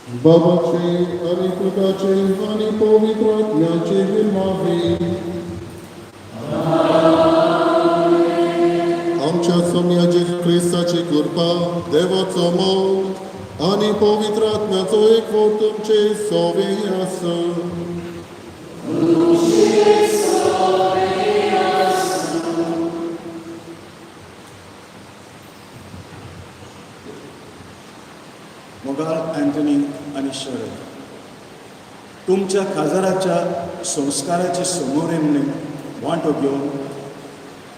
बाबाचे आणि पुताचे आणि पवित्र आत्म्याचे विर्मावे. आमच्या स्वामी जेजू ख्रिस्ताची कृपा, देवाचो मोग आणि पवित्र आत्म्याचो एकवट तुमचे सोवे आसो. मोगाळ अँथनी आणि शरद, तुमच्या खासदाराच्या संस्काराचे समोरेन वांटो घेवन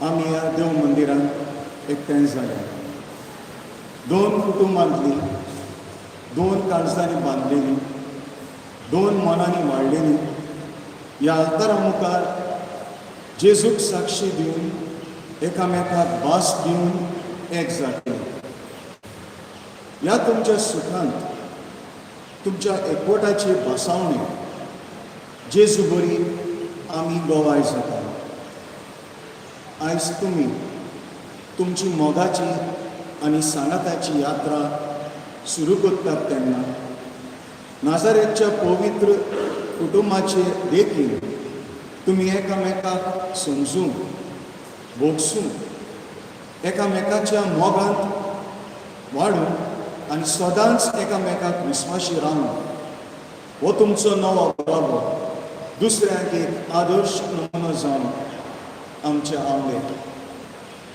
आमी ह्या देव मंदिरांत एकठांय जाल्या. दोन कुटुंबांतली, दोन काळजांनी बांदलेली, दोन मनांनी वाडलेली ह्या आदारा मुखार जेजूक साक्षी दिवन एकामेकाक भास दिवन एक जातले. ह्या तुमच्या सुखांत तुमच्या एकवटाची भासावणी जेजू बरी आमी गोवाय जाता. आयज तुमी तुमची मोगाची आनी सांगाताची यात्रा सुरू करतात तेन्ना नाजारेतच्या पवित्र कुटुंबाचे देखील तुमी एकामेकाक समजून भोगसून एकामेकाच्या मोगांत वाडून आनी सदांच एकामेकाक विस्वाशी रावन हो तुमचो नवो बाबो दुसऱ्याक एक आदर्श नमुनो जावन आमचे आवले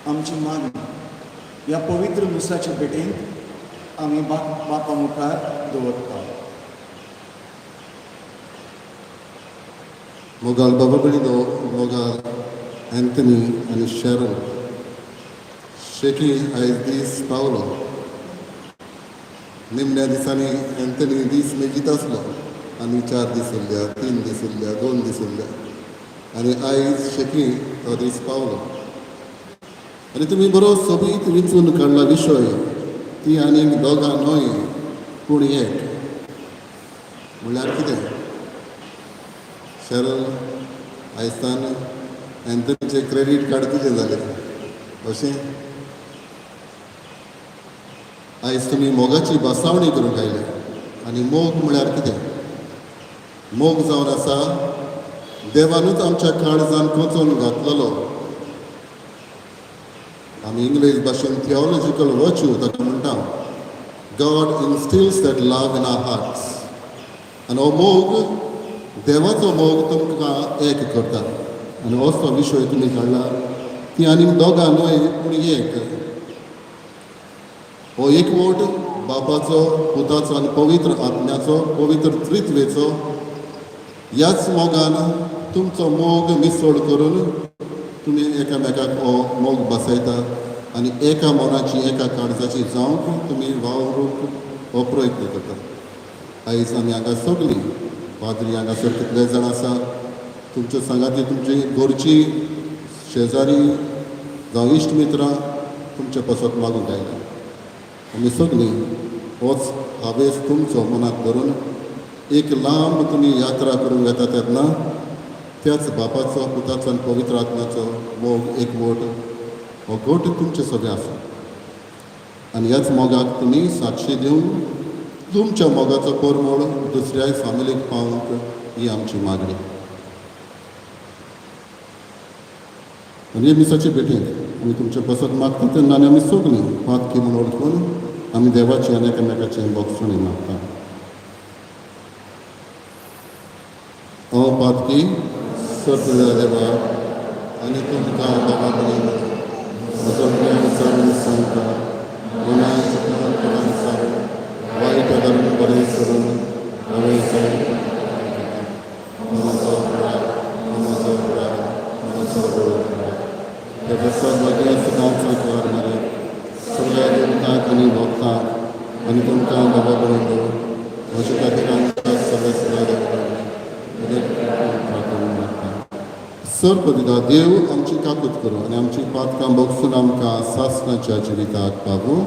आमची मागणी ह्या पवित्र मिसाचे भेटेंत आमी बापा मुखार दवरता. मोगाल बाबा बळीनो, मोगाल अँथनी आणि शॅरन, शेकी आयज दीस पावलो. निमण्या दिसांनी अँथनी दीस मेजीत आसलो आनी 4 दीस उरल्या, 3 दीस उरल्या, 2 दीस उरल्या आनी आयज शेकी तो दीस पावलो. आनी तुमी बरो सोबीत विचून काडला विशय, ती आनीक दोगां न्हय पूण एक. म्हणल्यार कितें? शॅरन, आयजतान अँथनीचें क्रेडीट कार्ड तुजें जालें अशें. आयज तुमी मोगाची भासावणी करूंक आयले. आनी मोग म्हळ्यार कितें? मोग जावन आसा देवानूच आमच्या काळजान कोचोवन घातलेलो. आमी इंग्लीश भाशेन थियोलॉजिकल वर्च्यू ताका म्हणटा. God instils that love in our hearts. आनी हो मोग, देवाचो मोग तुमकां एक करता. आनी होच तो विशय तुमी काडला, ती आनीक दोगां न्हय पूण एक. हो एकवट बापाचो, पुताचो आनी पवित्र आत्म्याचो, पवित्र त्रित्वेचो. ह्याच मोगान तुमचो मोग मिसळ करून तुमी एकामेकाक हो मोग बसयता आनी एका मनाची, एका काळजाची जावंक तुमी वावरूंक हो प्रयत्न करता. आयज आमी हांगा सगळीं पाद्री हांगासर कितले जाण आसा, तुमच्यो सांगाती, तुमची घरची, शेजारी जावं इश्ट मित्रां तुमचे पासत मागूंक आयला. आमी सगळीं होच हावेस तुमचो मनाक धरून एक लांब तुमी यात्रा करूंक येता तेन्ना त्याच बापाचो, पुताचो आनी पवित्र आत्म्याचो मोग एकवट हो गोट तुमचे सगळे आसा. आनी ह्याच मोगाक तुमी साक्षी दिवन तुमच्या मोगाचो परमळ दुसऱ्याय फामिलीक पावंक ही आमची मागणी. आनी हे मिसाची भेटेंत आमी तुमचे पासत मागता तेन्ना आनी आमी सगळीं पातकी म्हूण ओळखून आमी देवाची आनी एकामेकाचें भोगसणी मागता. हो पातकी सर्तल्या देवा आनी तुमकां बाबा कडेन म्हजो प्रेम चालून सांगता. मनानुसार वायट धर्म बरें करून हांवें तेजे सर्वज्ञ सदांचो कर मरे सगळ्या देवतांक आनी भक्तांक आनी तुमकां बाबा कडेन म्हज्या खातीर सगळे सगळ्या देवतांक सर्प दिता. देव आमची काकूत करूं आनी आमची पातकां भोगसून आमकां सासणाच्या जिविताक पावूं.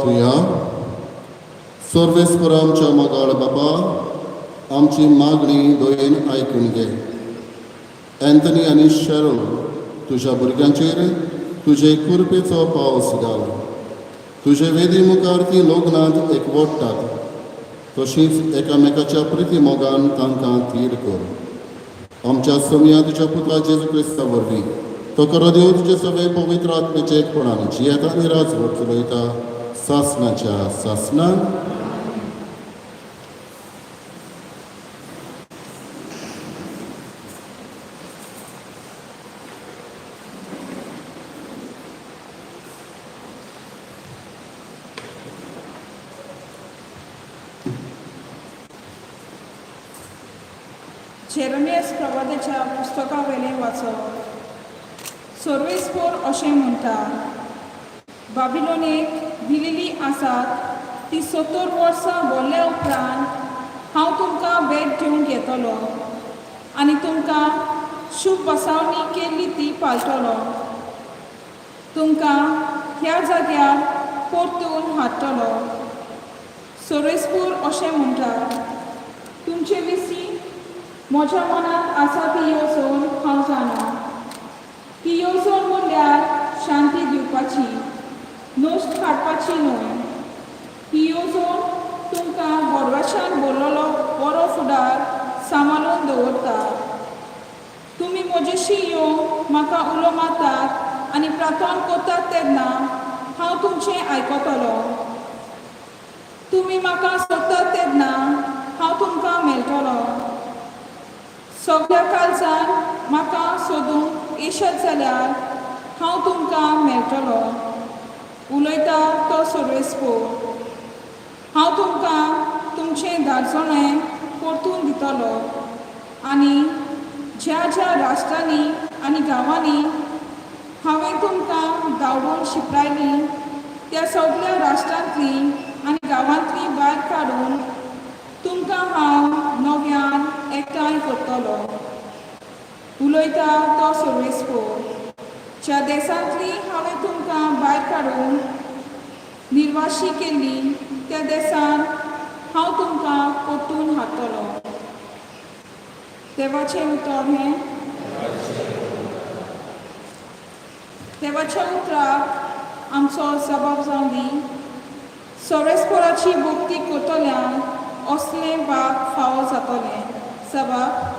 तुया सर्वेस्पर आमच्या मोगाळ बापा आमची मागणी दोयेन आयकून घे. एंथनी आनी शेरोल तुज्या भुरग्यांचेर तुजे कृपेचो पावस घाल. तुजे वेदी मुखार ती लोगनांत एकवटात, तशींच एकामेकाच्या प्रिती मोगान तांकां थीर कर. आमच्या समिया तुज्या पुता जेजू क्रिस्ता वरवीं तो करो देव तुजे सगळे पवित्र आत्मेचे एकपणान जियेता आनी राजवट चलयता सासणाच्या सासणान. जेरेमियास प्रवादाच्या पुस्तका वेले वाचप. सर्वेस्पर अशें म्हणटा, बाबिलोनेक दिलेली आसात ती 70 वर्सां भरल्या उपरांत हांव तुमकां भेट दिवंक येतलो आनी तुमकां शुभ बसावणी केल्ली ती पालतलो. तुमकां ह्या जाग्यार परतून हाडटलो. सर्वेस्पर अशें म्हणटा, तुमचे विशीं म्हज्या मनांत आसा ती येवजण हांव जाणा. ही येवजण म्हणल्यार शांती दिवपाची, नश्ट हाडपाची न्हय. ही येवजण तुमकां गोडवाशान भरलेलो बरो फुडार सांबाळून दवरता. तुमी म्हजेशी येवन म्हाका उलो मारतात आनी प्रार्थना करतात तेन्ना हांव तुमचें आयकतलो. तुमी म्हाका सोदतात तेन्ना हांव तुमकां मेळटलो. सगळ्या काळजान म्हाका सोदूंक येशत जाल्यार हांव तुमकां मेळटलो. उलयता तो सर्वेस्पर. हांव तुमकां तुमचें धाडसणें परतून दितलो आनी ज्या ज्या राष्ट्रांनी आनी गांवांनी हांवें तुमकां धांवडून शिपरायलीं त्या सगळ्या राष्ट्रांतलीं आनी गांवांतलीं भायर काडून तुमकां हांव नव्यान एकठांय करतलो. उलयता तो सर्वेस्पर. ज्या देशांतली हांवें तुमकां भायर काडून निर्वाशी केल्ली त्या देशांत हांव तुमकां परतून हाडटलो. देवाचें उतर हें. देवाच्या उतराक आमचो जबाब जावं दी. सर्वेस्पराची भक्ती करतल्यान असलें बाग फावो जातलें. जबाब.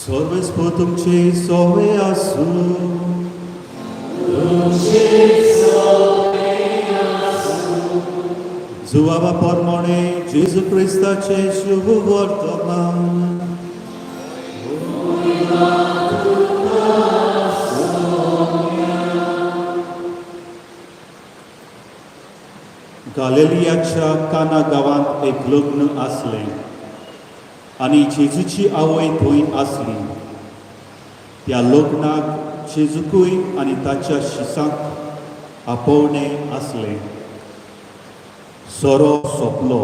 सर्वेस्पो तुमचे सोवे आसूं. जुवाबा पोरमोणे जेजू क्रिस्ताचे शुभ वर्तमान. गालिलियाच्या काना गांवांत एक लग्न आसलें आनी जेजूची आवय थंय आसली. त्या लग्नाक जेजूकूय आनी ताच्या शिसांक आपोवणें आसलें. सोरो सोंपलो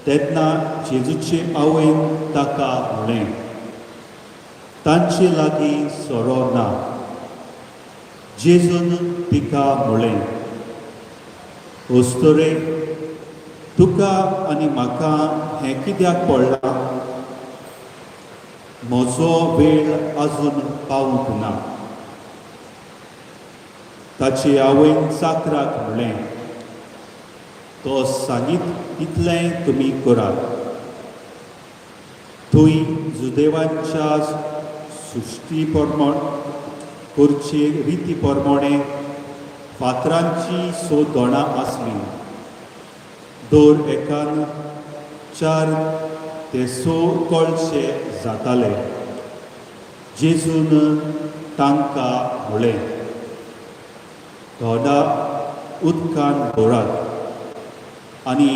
तेन्ना जेजूचे आवयन ताका म्हळें, तांचे लागीं सोरो ना. जेजून तिका म्हळें, ओस्तोरे, तुका आनी म्हाका हें कित्याक पडलां? म्हजो वेळ आजून पावूंक ना. ताचे आवयन चाकराक म्हळें, तो सांगीत तितलें तुमी करात. थंय जुदेवांच्या सृश्टी करचे रिती प्रमाणे फातरांची 6 दोणां आसलीं. दर एकान 4 ते 6 कळशे जाताले. जेजून तांकां म्हळें, दोना उदकान भरात. आनी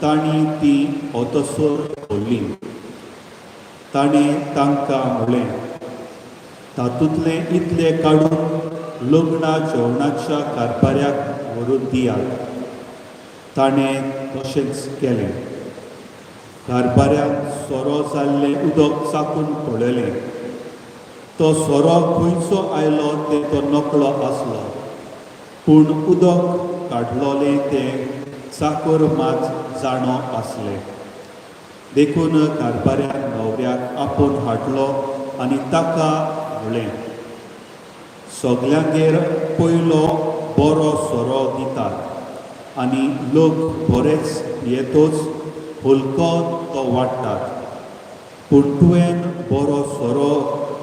तांणी ती ओतसोर भरली. ताणें तांकां म्हळें, तातूंतलें इतलें काडून लग्ना जेवणाच्या कारभाऱ्याक व्हरून दियात. ताणें तशेंच केलें. कारभाऱ्यान सोरो जाल्लें उदक चाकून पळयलें. तो सोरो खंयचो आयलो तें तो नकळो आसलो, पूण उदक काडलोलें तें चाकर मात जाणो आसलें. देखून कारभाऱ्यान न्हवऱ्याक आपोवन हाडलो आनी ताका म्हळें, सगल्यांगेर पयलो बरो सोरो दितात आनी लोक बरेच येतोच हुलको तो वाडटात. पूण तुवें बरो सोरो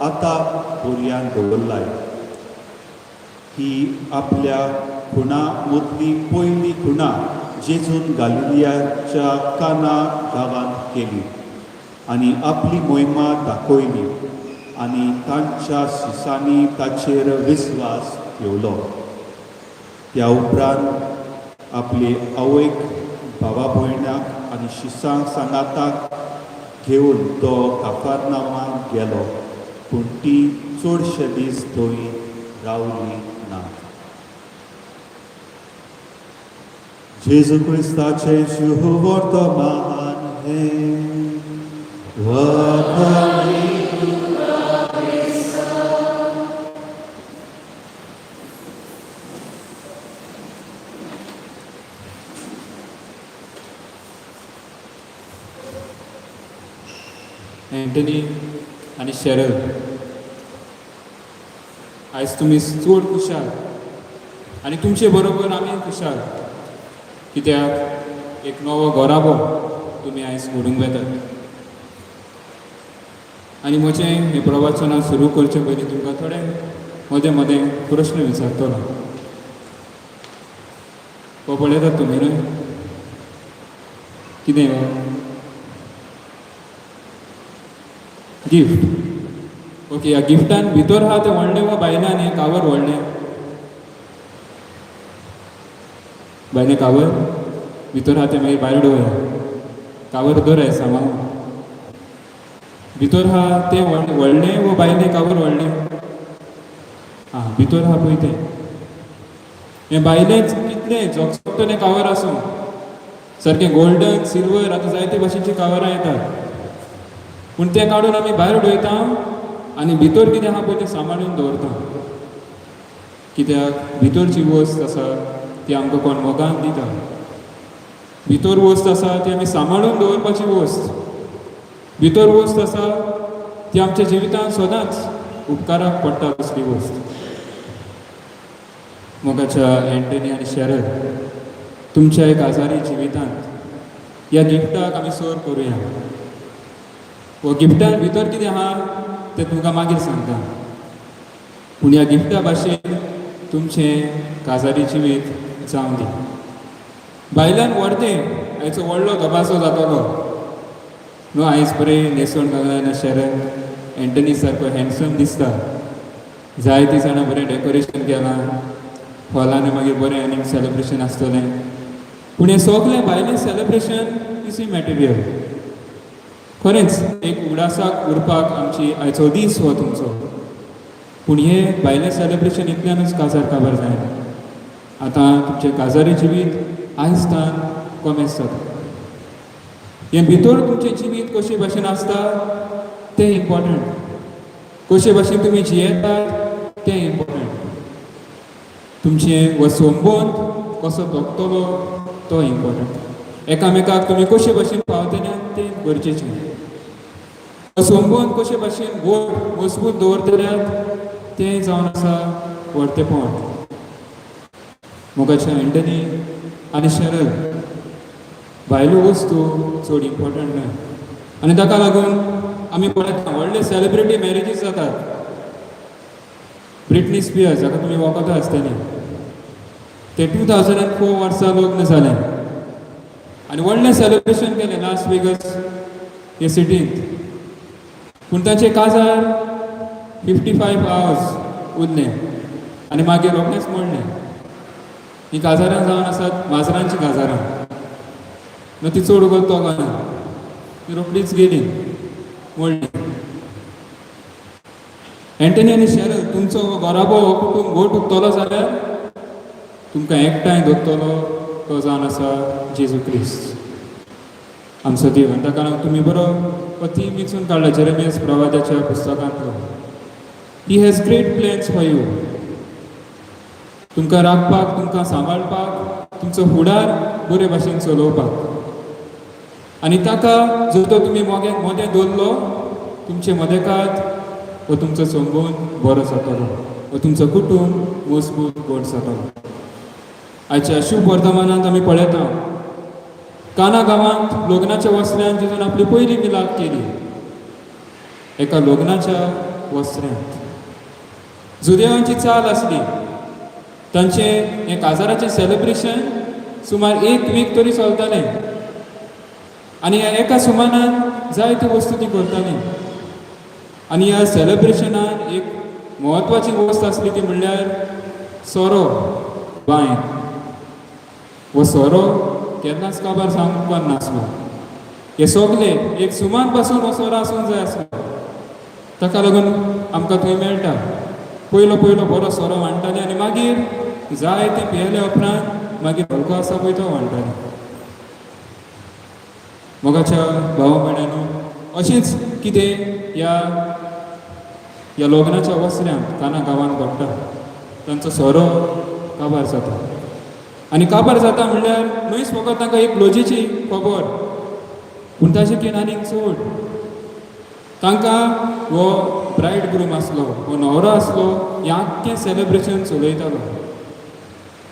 आतां भुरग्यांक दवरलाय. ही आपल्या खुणा मदली पयली खुणा जेजून गालिलियाच्या काना गांवांत केली आनी आपली मोहिमा दाखयली आनी तांच्या शिसांनी ताचेर विस्वास ठेवलो. त्या उपरांत आपली आवयक, भावा भयणाक आनी शिसांक सांगाताक घेवन तो काफारनावांत गेलो, पूण ती चडशे दीस थंय रावली ना. जेजू क्रिस्ताचे शुभ वर्तमान हें वखणी तुका क्रिस्ता. एंटनी आनी शेरल, आयज तुमी चड खुशाल आनी तुमचे बरोबर आमी खुशाल, कित्याक एक नवो घोराबो तुमी आयज घडूंक वेतात. आनी म्हजें हें प्रवचनां सुरू करचे पयलीं तुमकां थोडे मदें मदें प्रश्न विचारतलो. हो पळयतात तुमी न्हय? कितें हो? गिफ्ट. ओके, ह्या गिफ्टान भितर आहा तें व्हडलें वा भायल्यान हें कावर व्हडलें? भायलें कावर भितर आहा तें मागीर भायर दवरा. कावर दवराय सामान. भितर आहा तें व्हडलें वा भायलें कावर व्हडलें? आं, भितर आहा पळय तें. हें भायलें कितलें झगझगतलें कावर आसूं, सारकें गोल्डन, सिल्वर, आतां जायते भाशेचीं कावरां येतात. पूण तें काडून आमी भायर उडयता आनी भितर कितें आहा पळय तें सांबाळून दवरता. कित्याक भितरची वस्त आसा ती आमकां कोण मोगान दिता. भितर वस्त आसा ती आमी सांबाळून दवरपाची वस्त. भितर वस्त आसा ती आमच्या जिवितांत सदांच उपकाराक पडटा तसली वस्त. मोगाच्या एंटनी आनी शेरल, तुमच्या एक आजारी जिवितांत ह्या गिफ्टाक आमी सर करुया. वो गिफ्टान भितर कितें आहा तें तुमकां मागीर सांगता. पूण ह्या गिफ्टा भाशेन तुमचें काजारी जिवीत जावं दी. भायल्यान व्हरतें हाचो व्हडलो धबासो जातलो न्हू. आयज बरें न्हेसोवन घालून शहरान एंटनी सारको हँडसम दिसता. जायतीं जाणां बरें डेकोरेशन केलां, हॉलान मागीर बरें आनीक सेलिब्रेशन आसतलें. पूण हें सगळें भायलें सेलिब्रेशन इज मॅटेरियल. खरेंच एक उडासाक उरपाक आमची आयचो दीस हो तुमचो. पूण हें भायलें सेलिब्रेशन इतल्यानूच काजार काबार जायना. आतां तुमचें काजारी जिवीत आयजतान कमेस जाता. हें भितर तुमचें जिवीत कशे भाशेन आसता तें इम्पॉर्टंट. कशे भाशेन तुमी जियेतात तें इम्पॉर्टंट. तुमचें हो संबंद कसो जगतलो तो इम्पॉर्टंट. एकामेकाक तुमी कशे भाशेन पावतल्यात तें गरजेचें. हो संबंद कशे भाशेन गोड मजबूत दवरतल्यात तें जावन आसा वर्तेपण. मोगाच्या एंटनी आनी शरद भायल्यो वस्तू चड इम्पॉर्टंट न्हय. आनी ताका लागून आमी पळयता व्हडले सेलिब्रिटी मॅरेजीस जातात. ब्रिटनी स्पियर्स जाका तुमी वळखता आसतलीं, ते 2004 वर्सा लग्न जालें आनी व्हडलें सेलिब्रेशन केलें लास वेगस हे सिटींत. पूण ताचें काजार 55 आवर्स उरलें आनी मागीर रोखडेंच मोडलें. हीं काजारां जावन आसात माजरांचीं काजारां. न्हू ती चड वगत तोगाना, ती रोखडीच गेली मोडली. एंटनी आनी शरद तुमचो घोराबो हो कुटूंब घोट उरतलो जाल्यार तुमकां एकठांय दवरतलो तो जावन आसा जेजू क्रिस्त आमचो देव. आनी ताका लागून तुमी बरो हो थीम विचून काडला जेरेमियास प्रवाद्याच्या पुस्तकांतलो. He has great plans for you. तुमकां राखपाक, तुमकां सांबाळपाक, तुमचो फुडार बरे भाशेन चलोवपाक. आनी ताका जर तो तुमी मोदें दवरलो तुमचे मदेकात हो तुमचो संबंद बरो जातलो, हो तुमचो कुटूंब मजबूत गोड जातलो. आयच्या शुभ वर्तमानांत आमी पळयता काना गांवांत लग्नाच्या वस्त्र्यांत जितून आपली पयली मिलाप केली. एका लग्नाच्या वस्त्र्यांत जुदेवांची चाल आसली. तांचें हें काजाराचें सेलिब्रेशन सुमार 1 वीक तरी चलतालें. आनी ह्या एका सुमारान जायत्यो वस्तू ती करतालीं. आनी ह्या सेलिब्रेशनान एक म्हत्वाची वस्त आसली ती म्हणल्यार सोरो बांय. हो सोरो केन्नाच काबार सांगपाक नासलो. हे सगळें एक सुमान पासून हो सोरो आसूंक जाय आसलो. ताका लागून आमकां थंय मेळटा पयलो बरो सोरो वांटताले आनी मागीर जाय तें पियेल्या उपरांत मागीर हलको आसा पळय तो वांटताले. मोगाच्या भावा भयणांनो, अशेंच कितें ह्या लग्नाच्या वस्त्र्यांत काना गांवांत घडटा. तांचो सोरो काबार जाता आनी काबार जाता म्हणल्यार न्हयच फकत तांकां एक लजेची खबर, पूण ताचे आनीक चड तांकां हो ब्रायड ग्रूम आसलो, हो न्हवरो आसलो, हें आख्खें सेलिब्रेशन चलयतालो.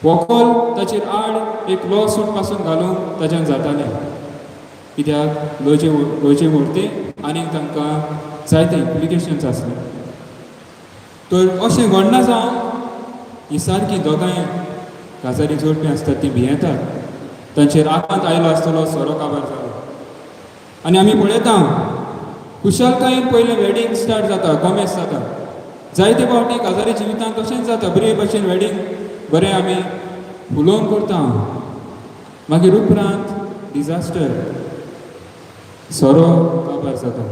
व्हंकल ताचेर आड एक लॉ सूट पासून घालून ताच्यान जातालें. कित्याक लोचे व्हरते आनीक तांकां जायते इम्प्लिकेशन्स आसले. तर अशें घडना जावन ही सारकी दोगांय काजारी जोडपी आसतात ती भियेतात. तांचेर आकांत आयलो आसतलो सोरो काबार जालो. आनी आमी पळयता कुशलकायेन पयलें वेडींग स्टार्ट जाता, कमेस जाता. जायते फावटी काजारी जिवितांत तशेंच जाता. बरे भशेन वेडींग बरें आमी उलोवन करता, मागीर उपरांत डिजास्टर, सोरो काबार जाता.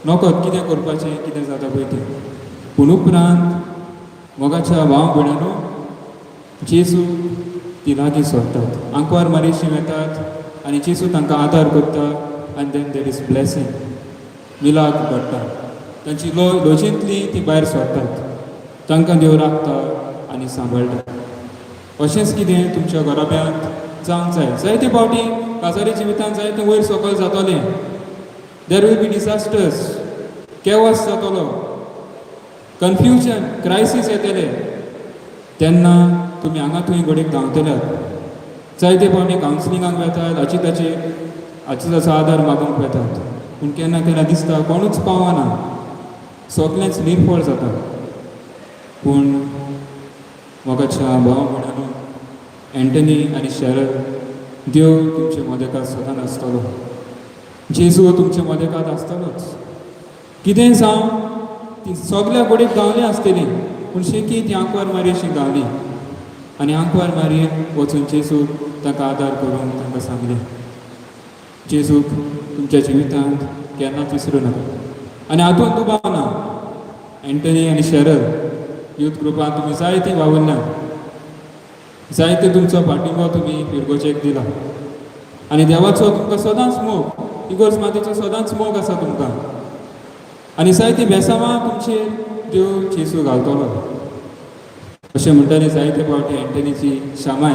नकळत कितें करपाचें कितें जाता पळय तें. पूण उपरांत मोगाच्या भाव भयणांनो जेजू ती लागीं सोडटात. आंकवार मारिशीं येतात आनी जेजू तांकां आदार करता. आनी देन देर इज ब्लेसींग, मिलाग घडटा. तांची लजेंतली ती भायर सोडटात. तांकां देव राखता आनी सांबाळटा. अशेंच कितें तुमच्या घराब्यांत जावंक जाय. जायते फावटी काजारी जिवितांत जायतें वयर सकयल जातलें. देर वील बी डिजास्टर्स, केवस जातलो, कन्फ्युजन, क्रायसीस येतले. तेन्ना तुमी हांगा थंय घडीक धांवतल्यात. जायते फावटी कावन्सिलिंगाक वेतात, हाची ताचो आदार मागूंक वेतात. पूण केन्ना केन्ना दिसता कोणूच पावना, सगळेंच निर्फळ जाता. पूण मोगाच्या भाव म्हणून एंटनी आनी शॅरल, देव तुमचे मदेकात सदांच आसतलो. जेजू तुमचे मदेकात आसतलोच. कितेंय जावं ती सगल्या गोडीक गावली आसतली, पूण शेकी ती आंकवार मारी अशी गावली. आनी आंकवार मारयेन वचून जेजूक ताका आदार करून तांकां सांगलें, जेजूक तुमच्या जिवितांत केन्नाच विसरूं नाका. आनी हातूंत दुबाव ना. एंटनी आनी शॅरल यूथ ग्रुपांत तुमी जायतीं वावुरल्या, जायते तुमचो पाठिंबो तुमी फिरगोचेक दिला. आनी देवाचो तुमकां सदांच मोग, इगोर्ज मातेचो सदांच मोग आसा तुमकां. आनी जायतीं बेसांवां तुमचेर देव जेजू घालतलो. अशें म्हणटाले जायते फावटी एंटनीची शामाय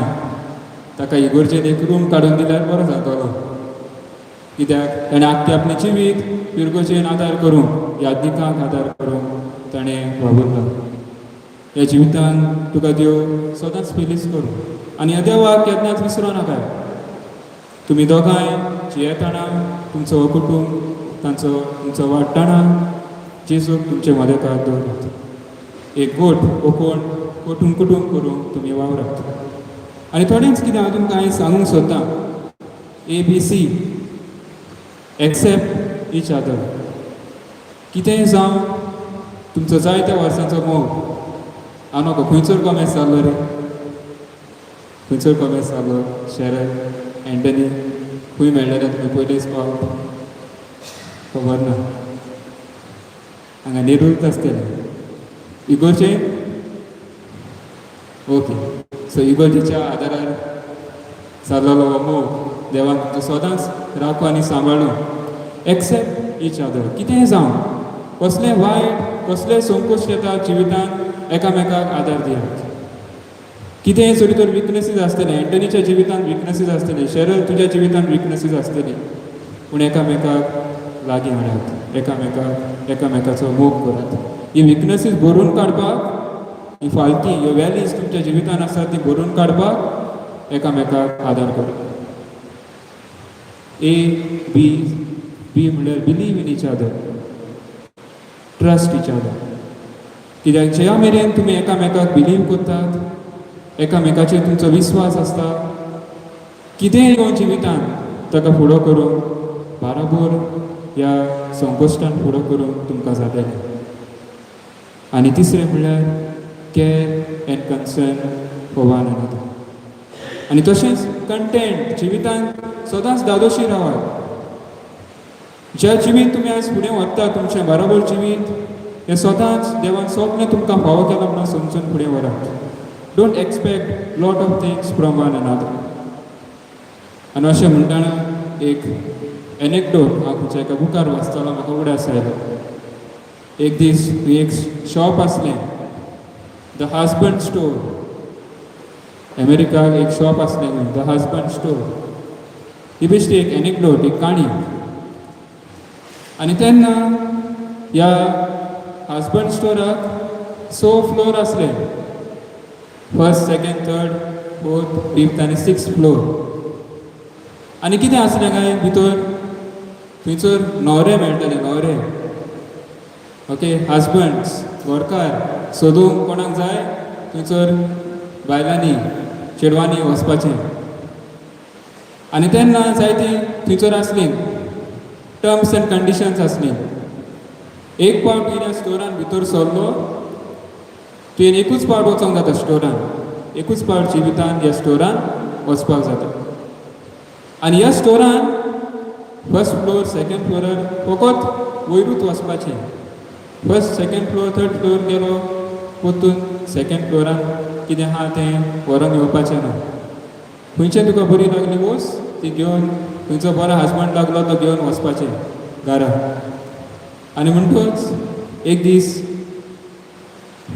ताका इगोर्जेन एक रूम काडून दिल्यार बरो जातलो. कित्याक ताणें आख्खें आपलें जिवीत फिरगोचेन आदार करूंक, यादनिकांक आदार करूंक ताणें वावुरला. ह्या जिवितान तुका देव सदांच फेलीस करूं. आनी ह्या देवाक केन्नाच विसरो नाका. तुमी दोगांय जियेताना तुमचो हो कुटूंब तुमचो वाडटाना जेजूक तुमचे मदेकात दवरात. एक गोठ ओकोण कुटूंब करूंक तुमी वावरात. आनी थोडेंच कितें हांव तुमकां आयज सांगूंक सोदतां. ABC, accept each other. कितेंय जावं तुमचो जायत्या वर्सांचो मोग, हांव नोको खंयचोर कॉमेस जाल्लो रे, खंयचोर कॉमेस जाल्लो, शॅरल, एंटनी, खंय मेळ्ळेले तुमी पयलींच पावट, खबर ना. हांगा निरूच आसतलें इगोर्जेन. ओके, सो इगोर्जेच्या आदारार जाल्लो हो मोग देवान तुमचो सदांच राखो आनी सांबाळूं. Accept each other. कितेंय जावं, कसलें वायट, कसलें संकोच येता जिवितांत, एकामेकाक आदार दियात. कितेंय जरी तर विकनेसीस आसतले, एंटनीच्या जिवितांत विकनेसीस आसतली, शॅरल तुज्या जिवितांत विकनेसीस आसतली, पूण एकामेकाक लागीं हाडात, एकामेकाचो मोग करात. ही विकनेसीस भरून काडपाक, ही फाल्ती ह्यो वॅलीज तुमच्या जिवितांत आसात ती भरून काडपाक एकामेकाक आदार करात. बी म्हणल्यार believe in each other, trust each other. कित्याक ज्या मेरेन तुमी एकामेकाक बिलीव करतात, एकामेकाचेर तुमचो विस्वास आसता, कितेंय येवं जिवितांत ताका फुडो करूंक बाराबोर ह्या संकोश्टान फुडो करूंक तुमकां जातलें. आनी तिसरें म्हणल्यार care end concern for one another. आनी तशेंच कंटेंट, जिवितांत सदांच दादोशी रावात. ज्या जिवीत तुमी आयज फुडें व्हरता, तुमचें बाराबोर जिवीत, हें सदांच देवान सगळें तुमकां फावो केलां म्हणून समजून फुडें व्हरात. Don't expect lot of things from one another. आनी अशें म्हणटाना एक एनेक्डोट हांव खंयच्या एका बुकार वाचतालो, म्हाका उगडास आयलो. एक दीस एक शॉप आसलें, द हजबंड स्टोर. अमेरिकाक एक शॉप आसलें, द हजबंड स्टोर. ही बेश्टी एक एनेक्डोट, एक काणी. आनी तेन्ना ह्या हजबंड स्टोराक 6 फ्लोर आसले. First, second, third, fourth, fifth आनी 6th फ्लोर. आनी कितें आसलें काय भितर, थंयसर न्हवरे मेळटाले, न्हवरे. ओके, हजबंड्स, व्हरकार सोदूंक कोणाक जाय थंयसर बायलांनी, चेडवांनी वचपाचें. आनी तेन्ना जायतीं थंयसर आसलीं टर्म्स एंड कंडिशन्स आसलीं. एक पावट ह्या स्टोरान भितर सरलो, तुवें एकूच पावट वचोंक जाता स्टोरान, एकूच पावट जिवितान ह्या स्टोरान वचपाक जाता. आनी ह्या स्टोरान फर्स्ट फ्लोर, सेकंड फ्लोरार फकत वयरूच वचपाचें. First, second floor, third floor गेलो परतून सेकंड फ्लोरान कितें आहा तें व्हरोन येवपाचें ना. खंयचें तुका बरी लागली वोस ती घेवन, खंयचो बरो हजबंड लागलो तो घेवन वचपाचें घरा. आनी म्हणटूच एक दीस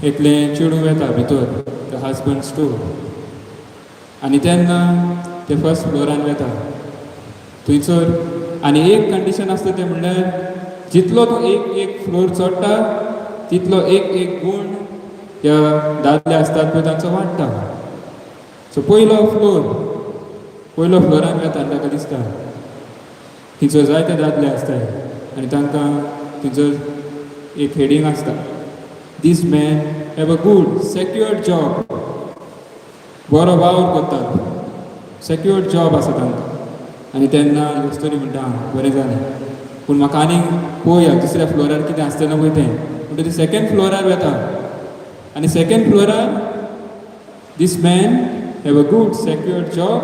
एकलें चेडूं येता भितर द हजबंड स्टोर. आनी तेन्ना ते फर्स्ट फ्लोरान वता थंयसर. आनी एक कंडिशन आसता तें म्हणल्यार जितलो तूं एक फ्लोर चडटा तितलो एक गूण ह्या दादले आसतात पळय तांचो वाडटा. सो पयलो फ्लोरान वता आनी ताका दिसता थिंचो जायते दादले आसताय, आनी तांकां थंयसर एक हेडींग आसता, this man have a good secured job. बरो वावर करतात, सेक्युअर्ड जॉब आसा तांकां. आनी तेन्ना ह्यो स्टोरी म्हणटा बरें जालें. पूण म्हाका आनीक पळोवया दुसऱ्या फ्लोरार कितें आसतना पळय तें. म्हणटा ती सेकंड फ्लोरार वता आनी सेकंड फ्लोरार these man have a good secured job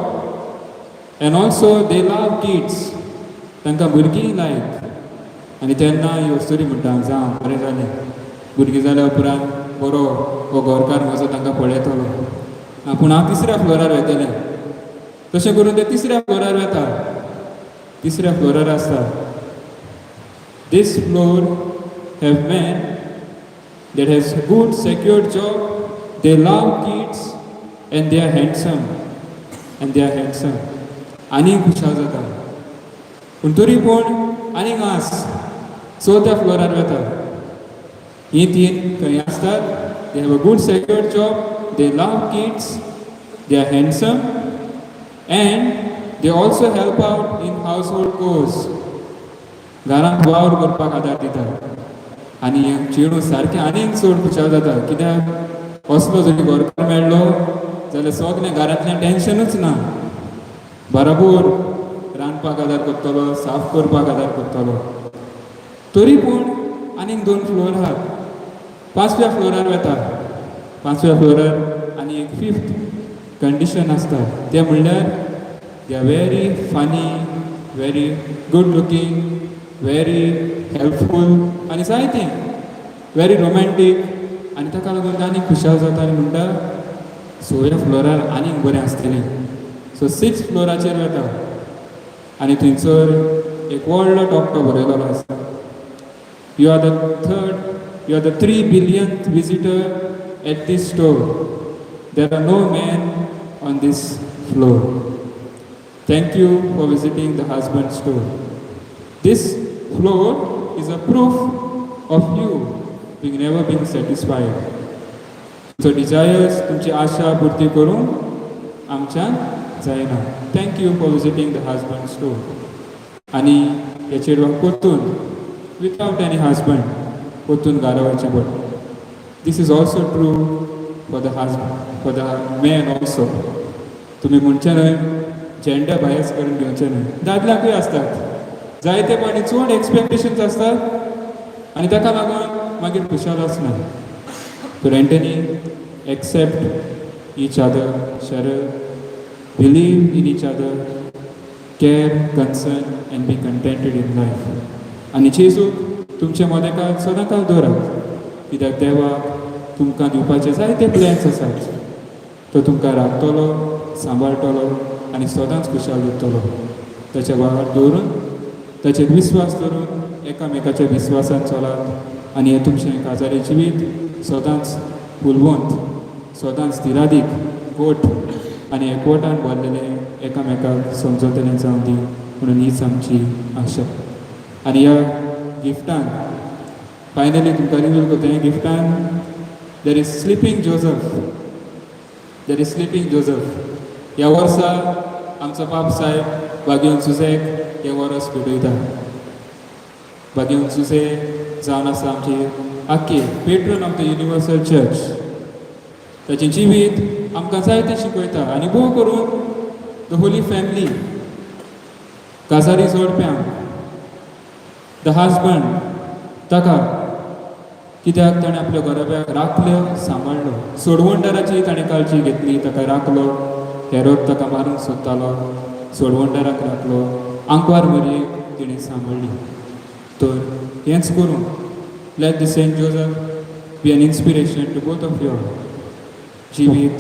and also they love kids. तांकां भुरगीं लायक. आनी तेन्ना ह्यो स्टोरी म्हणटा जावं बरें जालें. भुरगीं जाल्या उपरांत बरो हो घरकार म्हजो तांकां पळयतलो. पूण हांव तिसऱ्या फ्लोरार वयतलें. तशें करून ते तिसऱ्या फ्लोरार वता. तिसऱ्या फ्लोरार आसता, this floor have man that has good secured job, they love kids and they are handsome. आनी खुशाल जाता. पूण तरी पूण आनीक आस चवथ्या फ्लोरार वता. ही तीन खंय आसतात, they have a good secured job, they love kids, they are handsome and they also help out in household chores. घरांत वावर करपाक आदार दितात. आनी चेडूं सारकें आनीक चड खुशाल जाता. कित्याक असलो जरी घरकार मेळ्ळो जाल्यार सगलें घरांतलें टेन्शनूच ना. बराबर रांदपाक आदार करतलो, साफ करपाक आदार करतलो. तरी पूण आनीक 2 फ्लोर आहात. 5व्या फ्लोरार वता. 5व्या फ्लोरार आनी एक 5th कंडिशन आसता. तें म्हणल्यार they are very funny, very good looking, very helpful आनी जायतीं, वेरी रोमॅन्टीक. आनी ताका लागून आनीक खुशाल जाता आनी म्हणटा 6व्या फ्लोरार आनीक बरें आसतलें. सो 6th फ्लोराचेर वता आनी थंयसर एक व्हडलो टॉक्टो बरयलोलो आसा, you are the 3 billionth visitor at this store. There are no men on this floor. Thank you for visiting the husband's store. This floor is a proof of you being never being satisfied. So desires, तुमची आशा पूर्ती करूंक आमच्यान जायना. Thank you for visiting the husband's store. आनी हे चेडवाक परतून without any husband परतून घरा वयचें पडटा. This is also true for the husband, for the man also. तुमी म्हणचे न्हय जेंडर बायस करून घेवचे न्हय. दादल्याकूय आसतात जायते पाणी चड एक्सपेक्टेशन्स आसतात आनी ताका लागून मागीर खुशाल आसना. तर Anthony accept each other, share, believe in each other, care, concern and be contented in life. आनी जेजूक तुमचे मोदेकाक सदां काल दवरात. कित्याक देवाक तुमकां दिवपाचे जायते प्लॅन्स आसात. तो तुमकां राखतलो, सांबाळटलो आनी सदांच खुशाल दवरतलो. ताच्या भावार दवरून, ताचेर विस्वास दवरून एकामेकाच्या विस्वासान चलात आनी हें तुमचें काजारी जिवीत सदांच फुलवंत, सदांच स्थिरादीक, गोठ आनी एकवटान भरलेलें एकामेकाक समजतलें जावं दी म्हणून हीच आमची आशा. आनी ह्या गिफ्टान फायनली तुमकां रिवील करता. ह्या गिफ्टान देर इज स्लिपींग जोझफ. ह्या वर्सा आमचो बाब साहेब बागेवन सुसेक हे वर्स भेटयता. बागेवन सुसे जावन आसा आमची आख्खी patron of the universal church. ताचें जिवीत आमकां जायतें शिकयता आनी भोव करून द होली फॅमिली, काजारी जोडप्यांक, द हजबंड ताका, कित्याक ताणें आपल्या घराब्याक राखलो, सांबाळलो. सोडवणदाराची ताणें काळजी घेतली, ताका राखलो. हेरोद ताका मारूंक सोदतालो, सोडवणदाराक राखलो. आंकवार मरयेक तिणें सांबाळली. तर हेंच करून let the saint Joseph be an inspiration to both of your. जिवीत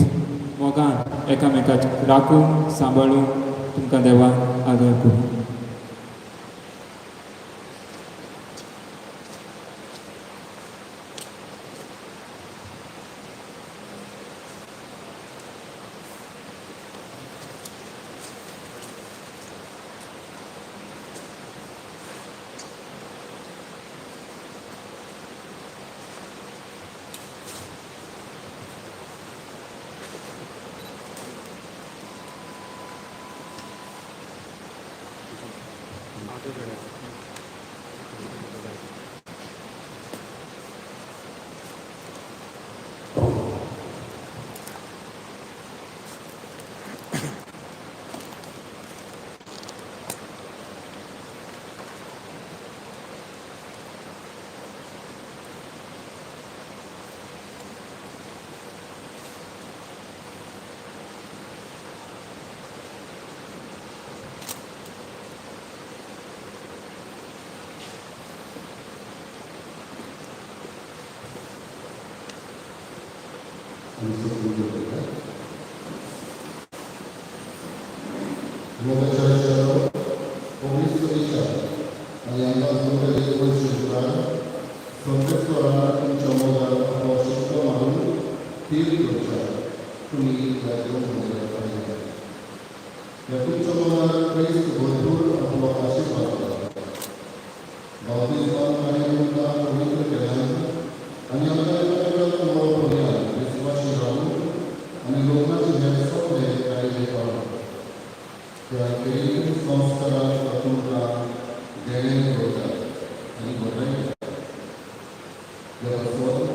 मोगान एकामेकाक राखून सांबाळून तुमकां देवान आदार करूं. आणि सुखी होते मोगाच्या पोलीस सुरक्षा आणि अंदाज जीवन शिल्पकार संकेतस्थळाला तुमच्या मोगाला आवश्यक मानून तीर करूचा तुम्ही यातून मोगाला पाहिजे या तुमच्या मोगाला क्रिस्त भरपूर आपला आशीर्वाद करा बाबतीस्मान आणि मुद्दा पवित्र केल्यानंतर आणि आमच्या एका मोह विश्वासी राहून आणि लोकांचे हे स्वप्ने काही पाहून त्या काही संस्कारात आतुरता देणे होतात आणि बदलायचे याबद्दल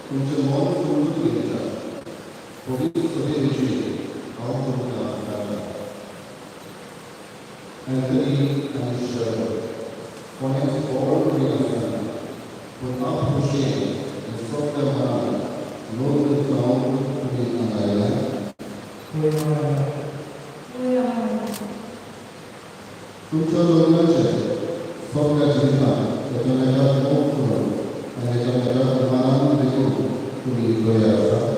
तुमचे मन समजून घेतात पवित्र सभेविषयी तुमचा Anthony and Cheryl, points forward to the sun, without pushing and from them on, Lord will come to be on thy land. तुमच्या लोकांचे सगळ्या जीवनात त्याच्या नव्या मोठ करून आणि त्याच्या नव्या मान देऊन तुम्ही गया आसा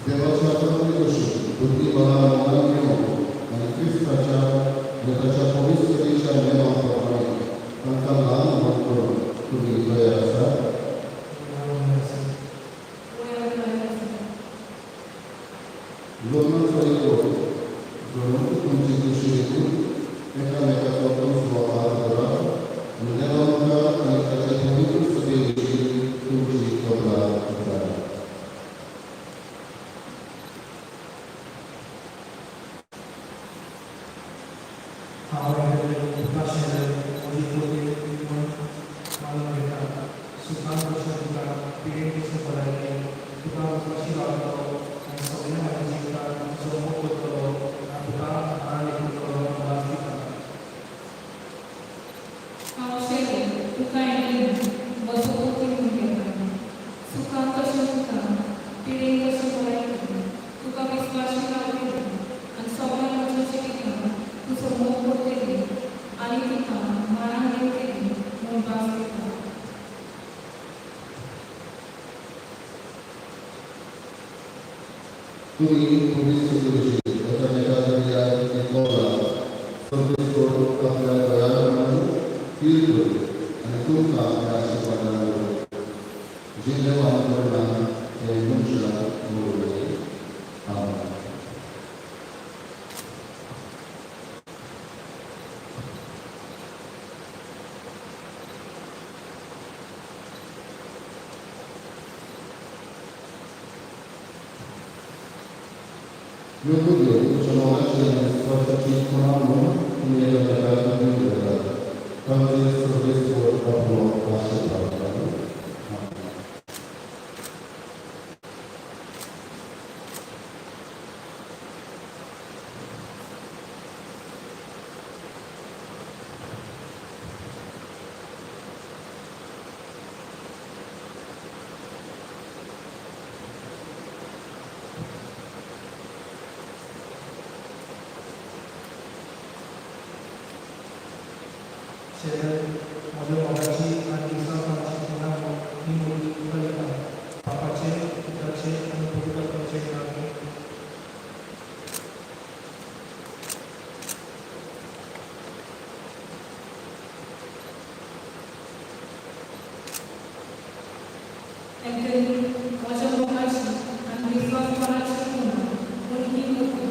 देवाच्या कशी बुद्धिबळा मनात घेऊन आणि ख्रिस्ताच्या त्याच्या पवित्रतेच्या नियमाप्रमाणे त्यांचा लहान भाग करून तुम्ही गया आसा लोकांचा जोडून तुमची कृषी येथून एकामेकाचा स्वभाव करा आणि देवांना आणि त्याच्या पवित्र सभेविषयी तुमची कबला करा तुम्ही पोलीस सदस्य एकामेकाच्या एकोला सर्विस करून आपल्या गयाप्रमाणे फील करू आणि तुमचा आपल्या आशीर्वादाला जिल्ह्यावांकडून हे मनुष्याला बोलवले आभार Lugurio, uccellonaci e sforzaci con amore, in mezzo alla casa di Dio, quando il sorriso proprio passa per माझ्या मगाची आणि दिवसांची पुन्हा ही मुली कल्पना बापाचे पिताचे आणि पवित्रात्म्याचे नामे माझ्या मगाची आणि दिवसांची पुन्हा ही मुली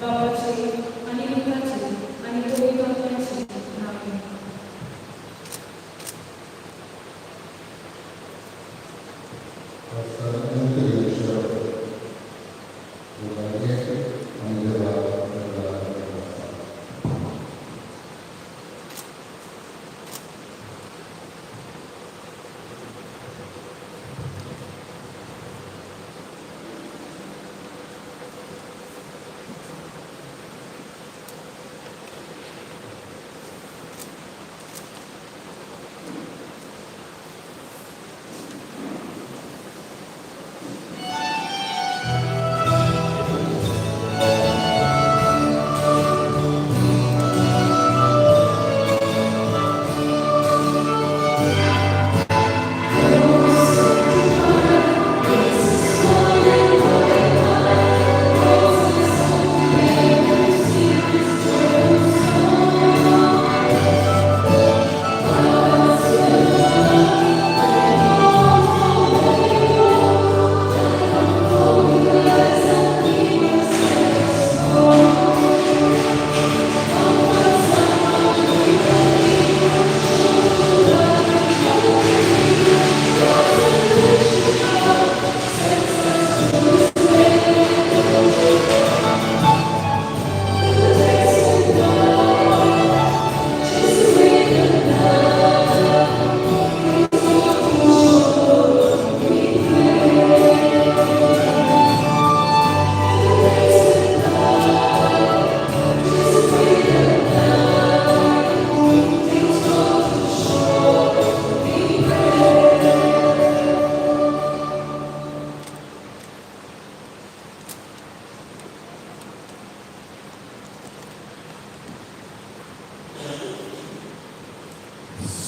बापाचे आणि पिताचे आणि पवित्रात्म्याचे नामे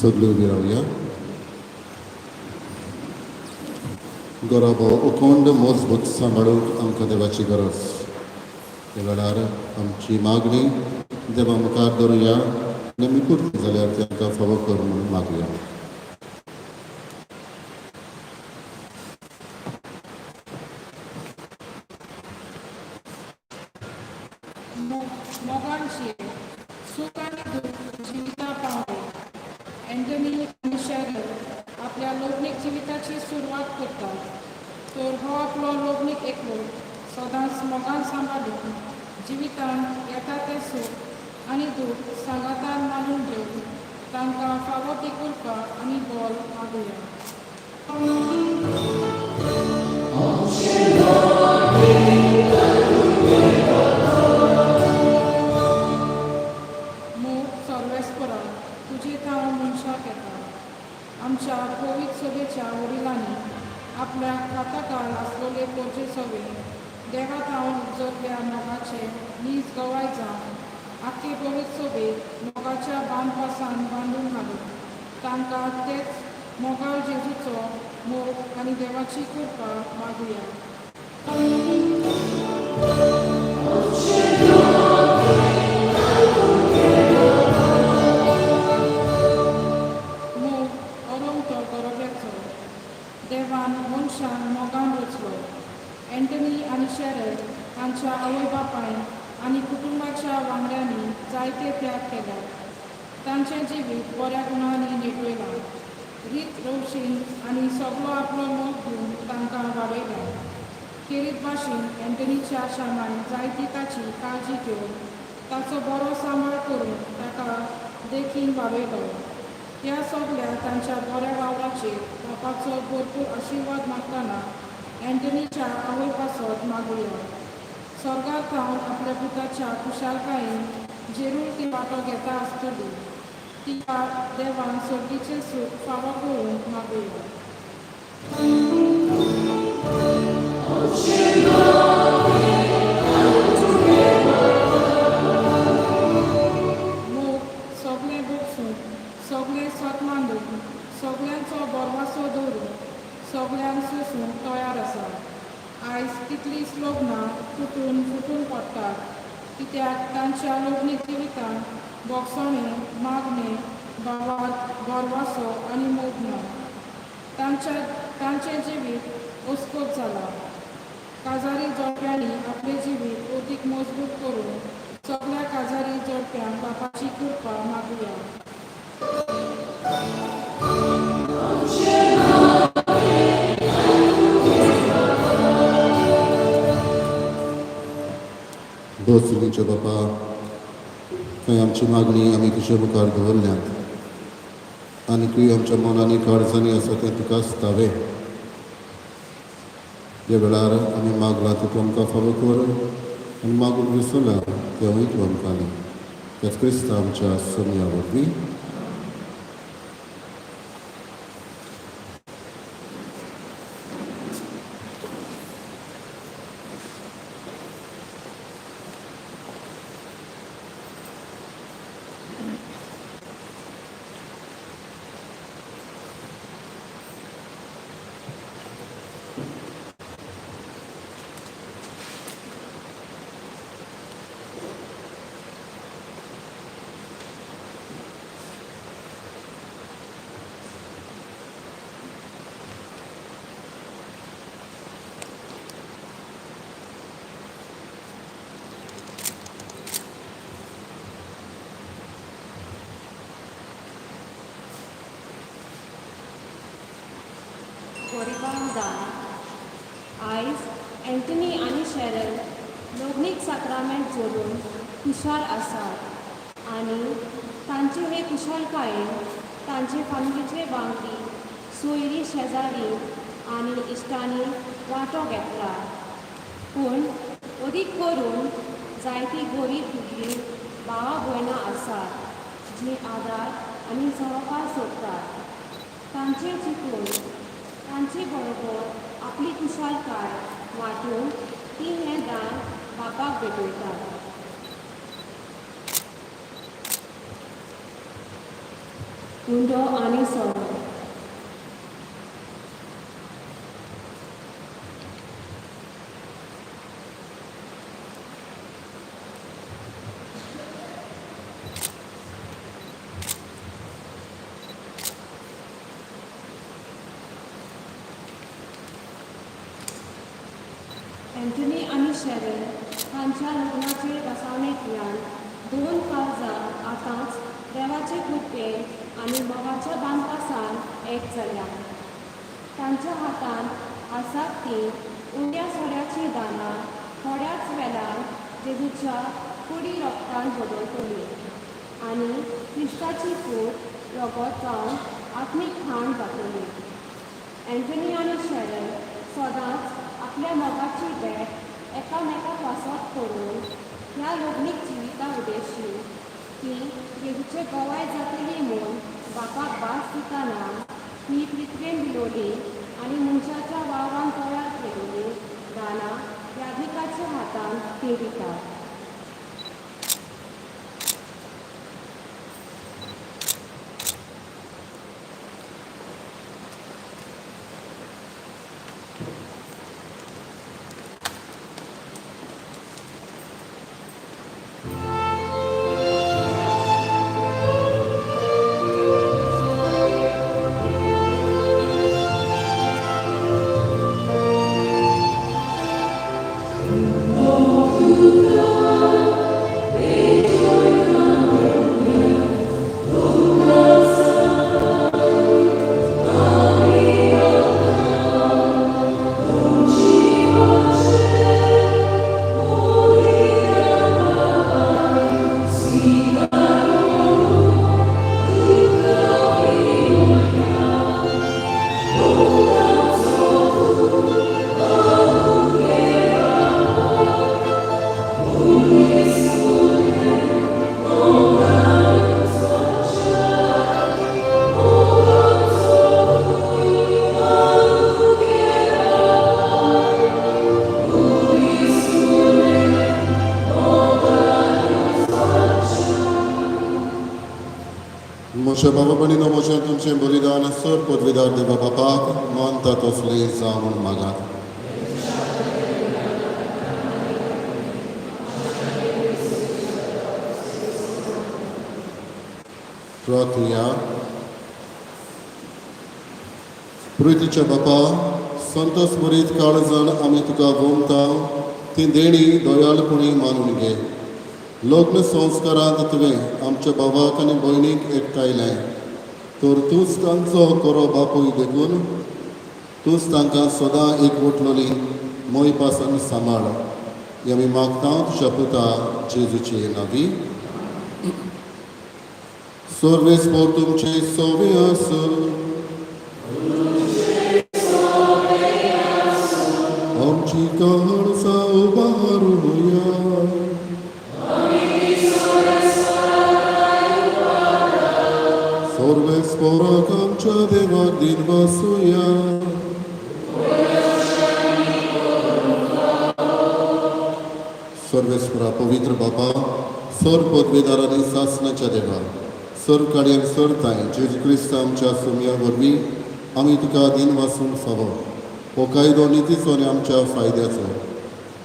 सगळी उबी रावया. गराबो अखंड मजबूत सांबाळूंक आमकां देवाची गरज. त्या वेळार आमची मागणी देवा मुखार दवरुया आनी आमी करता जाल्यार तांकां फावो कर म्हणून मागुया. मोगांची सुख आणि दुःख जिविता पावले अँटनी आणि शॅरल आपल्या लग्नीक जिविताची सुरवात करतात. तर हो आपलो लग्नीक एकलो सदांच मोगान सांबाळून जिवितान येता तें सूख आनी दूख सांगातान मानून घेवन तांकां फावो ती करपाक आनी बोल मागुया. मोग सर्वेस्परा तुजे थांव मनशाक येता. आमच्या पवित्र सभेच्या वडिलांनी आपल्या खाताकाल आसलेले पोरचे सवे देवा थांव जोडल्या मोगाचे नीज गवाय जावन आख्खे पवित्र सभेक मोगाच्या बांदपासान बांदून घालून तांकां तेच मोगाळ जेजूचो मोग आनी देवाची कृपा मागुया. मोग अरवतो गरोब्याचो देवान मनशान मोगान रचलो. अँटनी आनी शॅरल हांच्या आवय बापायन आनी कुटुंबाच्या वांगड्यांनी जायते त्याग केला. तांचें जिवीत बऱ्या गुणांनी नेटवयलां. रीत रवशीन आनी सगळो आपलो मोग दिवन तांकां वाडयला. खेरीत भाशेन अँटनीच्या शामांत जायती ताची काळजी घेवन ताचो बरो सांबाळ करून ताका देखीन वाडयलो. ह्या सगळ्या तांच्या बऱ्या वावराचेर बापाचो भरपूर आशिर्वाद मागतना अँटनीच्या आवय पासत मागुया. स्वर्गांत हांव आपल्या पुताच्या कुशालकायेन जेरूर ती वांटो घेता आसतली. तिका देवान सर्गीचें सूख फावो करून मागुया. मोग सगळें भोगसून सगळें सत मांडून सगळ्यांचो बरवासो दवरून सगळ्यांक सोसून तयार आसा. आयज कितलींच लग्नां फुटून फुटून पडटात कित्याक तांच्या लग्नीक जिवितान बोगसणें मागणें बावाद बरवासो आनी मोग ना. तांचें जिवीत अस्कोत जाला. काजारी जोडप्यांनी आपले जिवीत अदीक मजबूत करून सगळ्या काजारी जोडप्यांक बापाची कृपा मागुया. दोस्तीच्या बापा खंय आमची मागणी आमी तुजे मुखार दवरल्यात आनी खंय आमच्या मनांनी काळजांनी आसा तें तुका आसतावे. जे वेळार आमी मागलां तूं आमकां फावो कर आनी मागून विसरला तेंवूय तूं आमकां दी. त्याच क्रिस्ता आमच्या सोम्या वरवीं गरिबांक दान. आयज अँटनी आनी शॅरल लग्नीक साक्रामेंट जोडून खुशाल आसात आनी तांचे हे खुशालकायेन तांचे फामिलीचे वांगडी सोयरी शेजारी आनी इश्टांनी वांटो घेतला. पूण अदीक करून जायतीं गरीब दुखी भावा भयणां आसात जीं आदार आनी सहकार सोदतात. तांचेर चिंतून तांचे बरोबर आपली कुशालकाय वांटून ती हें दान बापाक भेटयतात. हुंडो आनी सोरो. एंथनी आनी शेरल हांच्या लग्नाचे रसावणेंतल्यान 2 काळजां आतांच देवाचे कृपे आनी मोगाच्या बांदपासान एक जाल्या. तांच्या हातांत आसात तीं उण्या सोऱ्याचीं दानां थोड्याच वेळार जेजूच्या कुडी रोगतान बदलतलीं आनी क्रिस्ताची कूड रगत जावन आत्मीक खाण जातली. एंथनी आनी शेरल सदांच आपल्या मोगाची भेट एकामेकाक वासत करून ह्या लग्नीक जिविता उदेशी ती जेजूचे गोवाय जातली म्हूण बापाक भास दितना ही पृथ्वेन दिलोली आनी मनशाच्या वावरान तयार केलेली दानां यादिकाच्या हातान ती दितात. Moše bababanino moše tuमचें बलिदान सर पदवीदार देवा बापाक मानता तसले जावन मागात. प्रार्थुया. प्रितीच्या बापा संत स्मरीत काळजान आमी तुका वोमता ती देणी दोयाळपणी मानून घे. लग्न संस्कारांत तुवें आमच्या भावाक आनी भयणीक एकठायलें तर तूंच तांचो खरो बापूय देखून तूंच तांकां सदां एकवटलोली मोय पासन सांबाळ. हें आमी मागता तुज्या पुता जेजूचे नांवी. सर्वेस्पोर तुमचे सोवे आसूं. आमची कळसां उबारूया. सर्वेस्पोराक आमच्या देवाक दिन वासुया. सर्वेस्परा पवित्र बापा सर पदवीदारांनी सासणाच्या देवा सर काळयेन सर ताय जेजू क्रिस्त आमच्या सुमया वरवीं आमी तुका दिन वासून फावो. हो कायदो नितीचो आनी आमच्या फायद्याचो.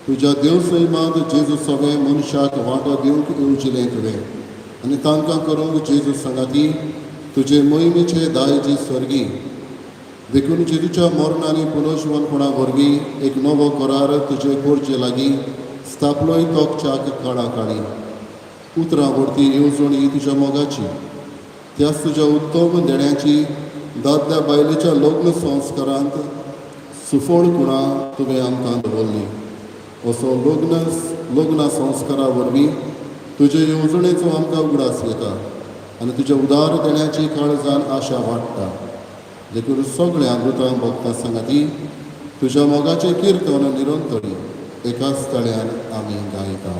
तुज्या देव सैमांत जेजू सगळे मनशाक वांटो दिवंक येवजिलें तुवें आनी तांकां करूंक जेजू सांगाती तुजे मोहिमेचे दायजी स्वर्गी देखून जेजूच्या मरणांनी पुनर्जीवनपणा वरवीं एक नवो करार तुजे कोरचे लागीं स्थापलोय तोकच्याक काळा काळी. उतरां व्हरती येवजणी तुज्या मोगाची त्याच तुज्या उत्तम देण्याची दादल्या बायलेच्या लग्न संस्कारांत सुफोळकुणां तुवें आमकां दवरली. असो लग्ना संस्कारा वरवीं तुजे येवजणेचो आमकां उगडास येता आनी तुज्या उदार देण्याची काळजान आशा वाडटा. देखून सगळ्या मृतां भक्तां सांगाती तुज्या मोगाचें किर्तन निरंतरी एकाच तळ्यान आमी गायता.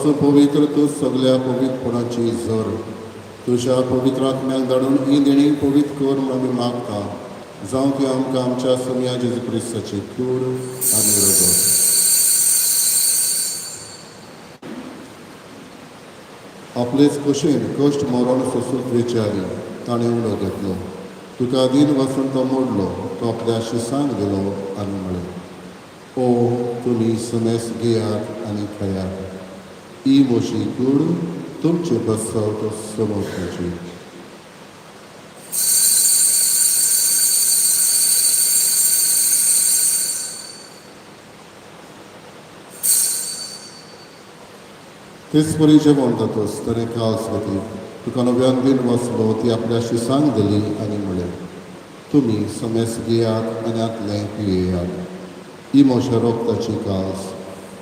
वत्स पवित्र तूं सगळ्या पवित्रपणाची झर तुझ्या पवित्र आत्म्याक धाडून ही देणी पवित्र कर म्हूण आमी मागता जावं ती आमकां आमच्या सुम्या जेजू क्रिस्ताची कूड आनी रगत. आपलेच कुशीन कश्ट मरण सोसून विचारी ताणें उलो घेतलो. तुका दिन वचून तो मोडलो, तो आपल्या शिसांक दिलो आनी म्हळें, ओ तुमी सुमेस घेयात आनी खायात. ही म्हजी कूड तुमचे बसत समोरची. तेच परी जेवण जातोच ताणें काल्स घेतली. तुका नव्यान दिन वचलो ती आपल्या शिसांक दिली आनी म्हळें, तुमी समेस घेयात आनी आतलें पियेयात. ही म्हज्या रोगताची काल्स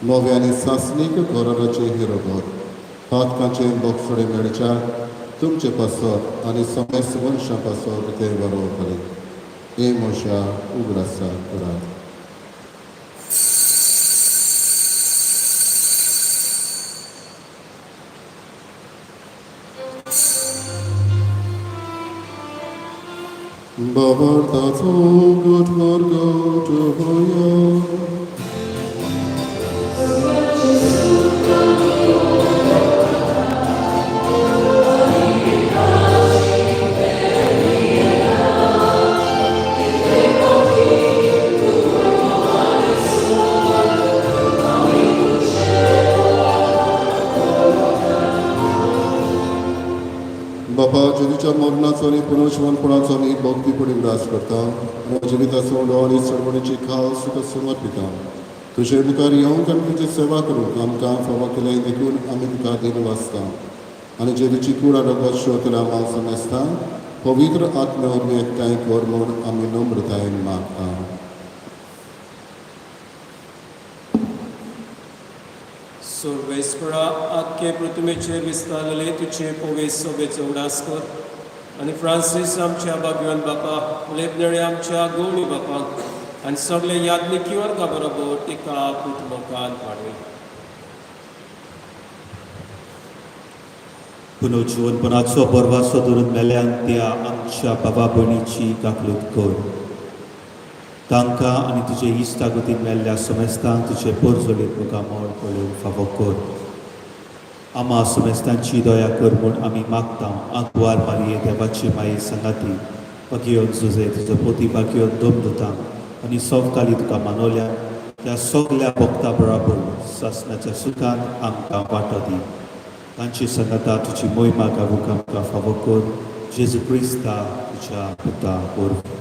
नव्यानी सासणीक गोरवाचे हिरोगर पातकांचे बोगसडे मेळच्या तुमचे पासत आनी समेस वंशा पासत ते बरोवतले. हे म्हज्या उगडासा करात. Babartato gut gorgo to boyo. बापा जेजूच्या मरणाचो आनी पुनर्जीवनपणाचो आमी भक्तीपणी उडास करता. जिविताचो डो आनी चडवणीची खास तुका समर्पिता. तुजे मुखार येवंक आनी तुजी सेवा करूंक आमकां फावो केलें देखून आमी तुका दिन वाचता आनी जेजूची कूड आडोगात शोध रामांव समजता पवित्र आत्म्यावर एकठांय कर म्हूण आमी नम्रतायेन मागता. सर्वेस्परा आख्खे पृथ्वीचे विस्तारले तुझे पोवेस सोबेचो उडास कर आनी फ्रांसीस आमच्या भाग्यवान बापा लेपनळे आमच्या गवळी बापाक आनी सगळे याज्ञिकी वर्गा बरोबर तिका पुतलोकान वाडय. पुनर्जीवनपणाचो परवासो धरून मेल्यांक त्या आमच्या बाबा भयणीची गागलूत कर. तांकां आनी तुजे इश्टागतीन मेल्ल्या समेस्तांक तुजे पोरजोलीत मुखामोल पळोवंक फावो कर. आमा समेस्तांची दया कर म्हूण आमी मागता. आंकवार मारये देवाची माये संगाती भाग्योन झुजे तुजो पोती भाग्योन दोमदुतांक आनी सोवकाली तुका मानवल्या त्या सगल्या भक्तां बरोबर सासणाच्या सुखांत आमकां वांटो दी. तांची संगता तुजी मोहिमा गावूंक आमकां फावो कर. जेजू क्रिस्ता तुज्या पुता वरवीं.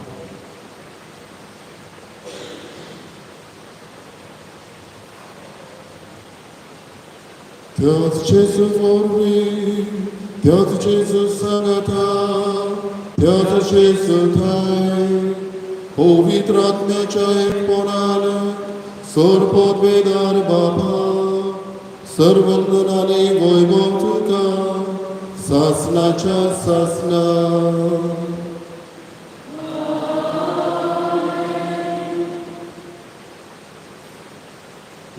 Deus Jesus vorbi, Deus Jesus sanata, Deus Jesus dai, pavitra आत्म्याच्या एकपणान सर्वपद वेदार बाबा, सर्वंदन आनी वैभव तुका, सासणाच्या सासना.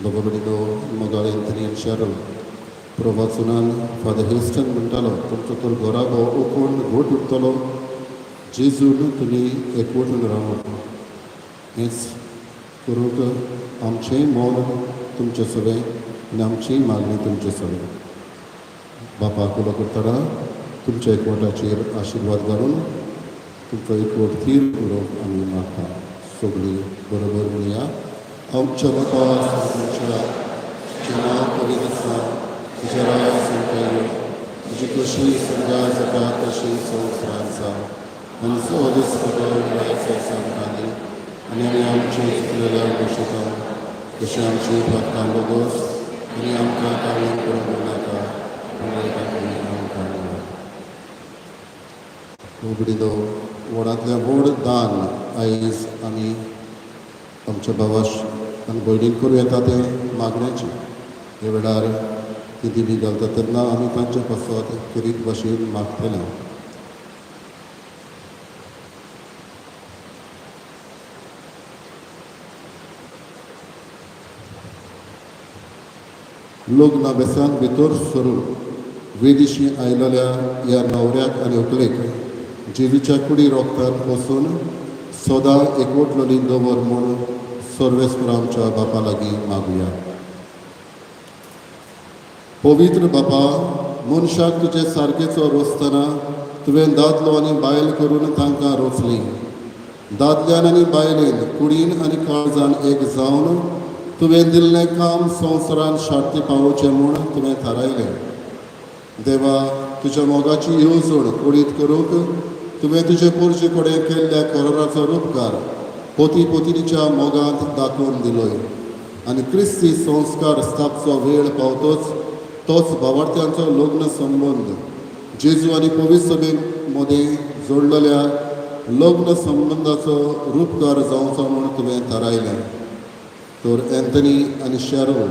बाबा बडिनो मोगाळ एंथनी आनी शॅरल प्रवाचुनान फादर हेस्टन म्हणटालो तुमचो तर घरा हो ओकून घोट उरतलो जेजून तुमी एकवटून रावप. हेंच करूंक आमचेंय मोल तुमचें सगळें आनी आमचीय मागणी तुमचें सगळें. बापाक उलो करतना तुमच्या एकवटाचेर आशिर्वाद घालून तुमचो एकवट थीर करूंक आमी मागता. सगळीं बरोबर म्हणया. आमच्या बापा तुमच्या नांव पवित्र आसा तुजें राय संकल्य तुजी कशी सुरगा जाता तशी संवसारांत जावं आनी सो दीस संवसारांनी आनी आमी आमची चुकलेल्या गोश्टीता तशी आमची भक्तां दोस आनी आमकां काळीं करूंक नाका आमकां उगडिलो व्हडांतलें व्हड दान आयज आमी आमच्या भावाश आनी भयणीक करूं येता तें मागण्याचें. हे वेळार ती दिवी घालता तेन्ना आमी तांचे पासत किरीत भाशेन मागतले. लग्न बेसान भितर सरून वेदिशी आयलेल्या ह्या न्हवऱ्याक आनी व्हंकलेक जेजूच्या कुडी रोगतान बसून सदां एकवटलेली दवर म्हूण सर्वेस्पर आमच्या बापा लागीं मागुया. पवित्र बापा, मनशाक तुजे सारकेचो रोसतना तुवें दादलो आनी बायल करून तांकां रोचली. दादल्यान आनी बायलेन कुडीन आनी काळजान एक जावन तुवें दिल्लें काम संवसारान शांती पावोवचें म्हूण तुवें थारायलें. देवा, तुज्या मोगाची येवजण कुडीत करूंक तुवें तुजे पोरचे कडेन केल्ल्या कराराचो उपकार पोती पोतिनीच्या मोगांत दाखोवन दिलोय. आनी क्रिस्ती संस्कार स्थापचो वेळ पावतोच तोच भावार्थ्यांचो लग्न संबंद जेजू आनी पवित्र सभे मदें जोडलेल्या लग्न संबंदाचो रूपकार जावचो म्हूण तुवें थारायलें. तर एंथनी आनी शेरो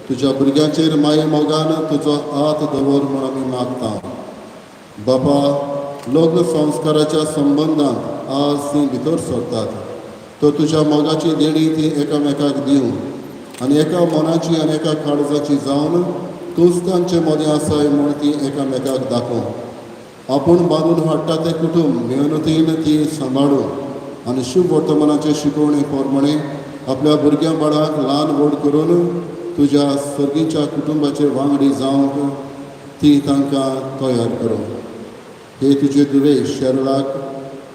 तुज्या भुरग्यांचेर माये मोगान तुजो हात दवर म्हूण आमी मागता. बापा, लग्न संस्काराच्या संबंदांत आज तीं भितर सरतात, तर तुज्या मोगाची देणी ती एकामेकाक दिवं आनी एका मनाची आनी एका काळजाची जावन तूंच तांचे मदें आसाय म्हूण ती एकामेकाक दाखोवन आपूण बांदून हाडटा तें कुटूंब मेहनतीन ती सांबाळून आनी शुभ वर्तमानाचे शिकवणे प्रमाणे आपल्या भुरग्यां बाळाक ल्हान व्हड करून तुज्या सर्गीच्या कुटुंबाचे वांगडी जावंक ती तांकां तयार करूं. हे तुजे दुवे शेरलाक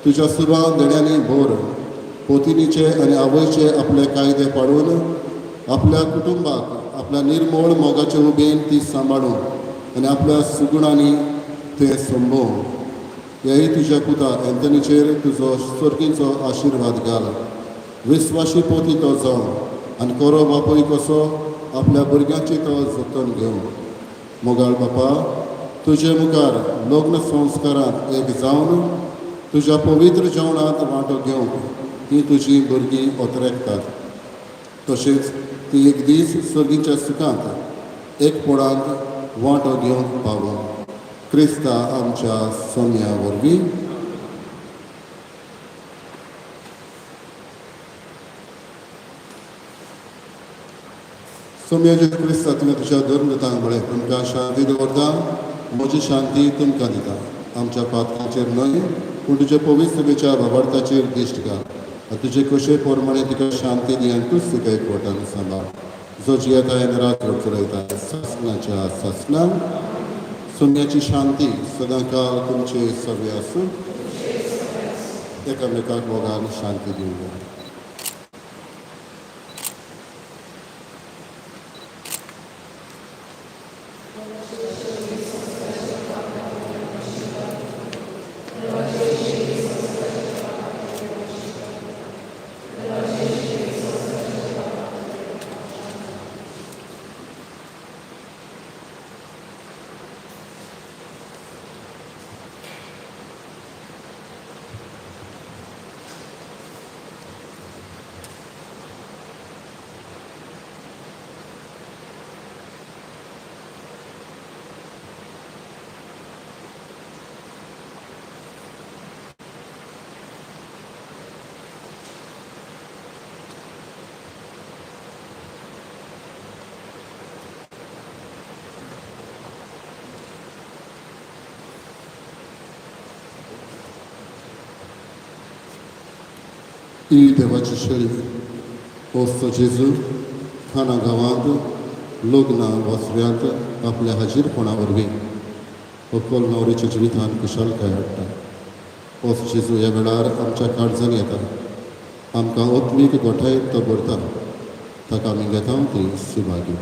तुज्या सुरवात देण्यांनी भोर पोतिनीचे आनी आवयचे आपले कायदे पाडून आपल्या कुटुंबाक आपल्या निर्मळ मोगाचे उबेन ती सांबाळूं आनी आपल्या सुगुणांनी ते संभोव. हेय तुज्या पुता एंथनीचेर तुजो सर्गीचो आशिर्वाद घाल. विस्वाशी पोती तो जावन आनी कोरो बापूय कसो आपल्या भुरग्यांची तो जतन घेवं. मोगाळ बापा, तुजे मुखार लग्न संस्कारांत एक जावन तुज्या पवित्र जेवणांत वांटो घेवंक ती तुजी भुरगीं ओतरेकतात. तशेंच ती एक दीस सर्गीच्या सुखांत एकपणांत वांटो घेवंक पावो. क्रिस्ता आमच्या सोम्या वरवीं. सोम्याचे क्रिस्ता तुवें तुज्या धर्मतांक म्हळें तुमकां शांती दवरता, म्हजी शांती तुमकां दिता. आमच्या पातकांचेर न्हय पूण तुजे पवित्र सभेच्या भावार्थाचेर दिश्ट घाल. तुजे कशे प्रमाणे तिका शांती दी आनी तूंच तिका एकवटान सांबाळ. जो जियेता आनी रात चलयता सासणाच्या सासणान सोम्याची शांती सदां काळ तुमचे सगळे आसूं. एकामेकाक मोगान शांती दिवं. ही देवाची शेळी पोस्तो जेजू हाना गांवांत लग्न वसव्यांत आपल्या हाजीरपणा वरवीं अक्कल न्हवरेच्या जिवितांत कुशळकाय हाडटा. पोस्त जेजू ह्या वेळार आमच्या काळजांत येता, आमकां ओत्मीक गोठायेंत तो भरता. ताका आमी घेता ती सुभागी.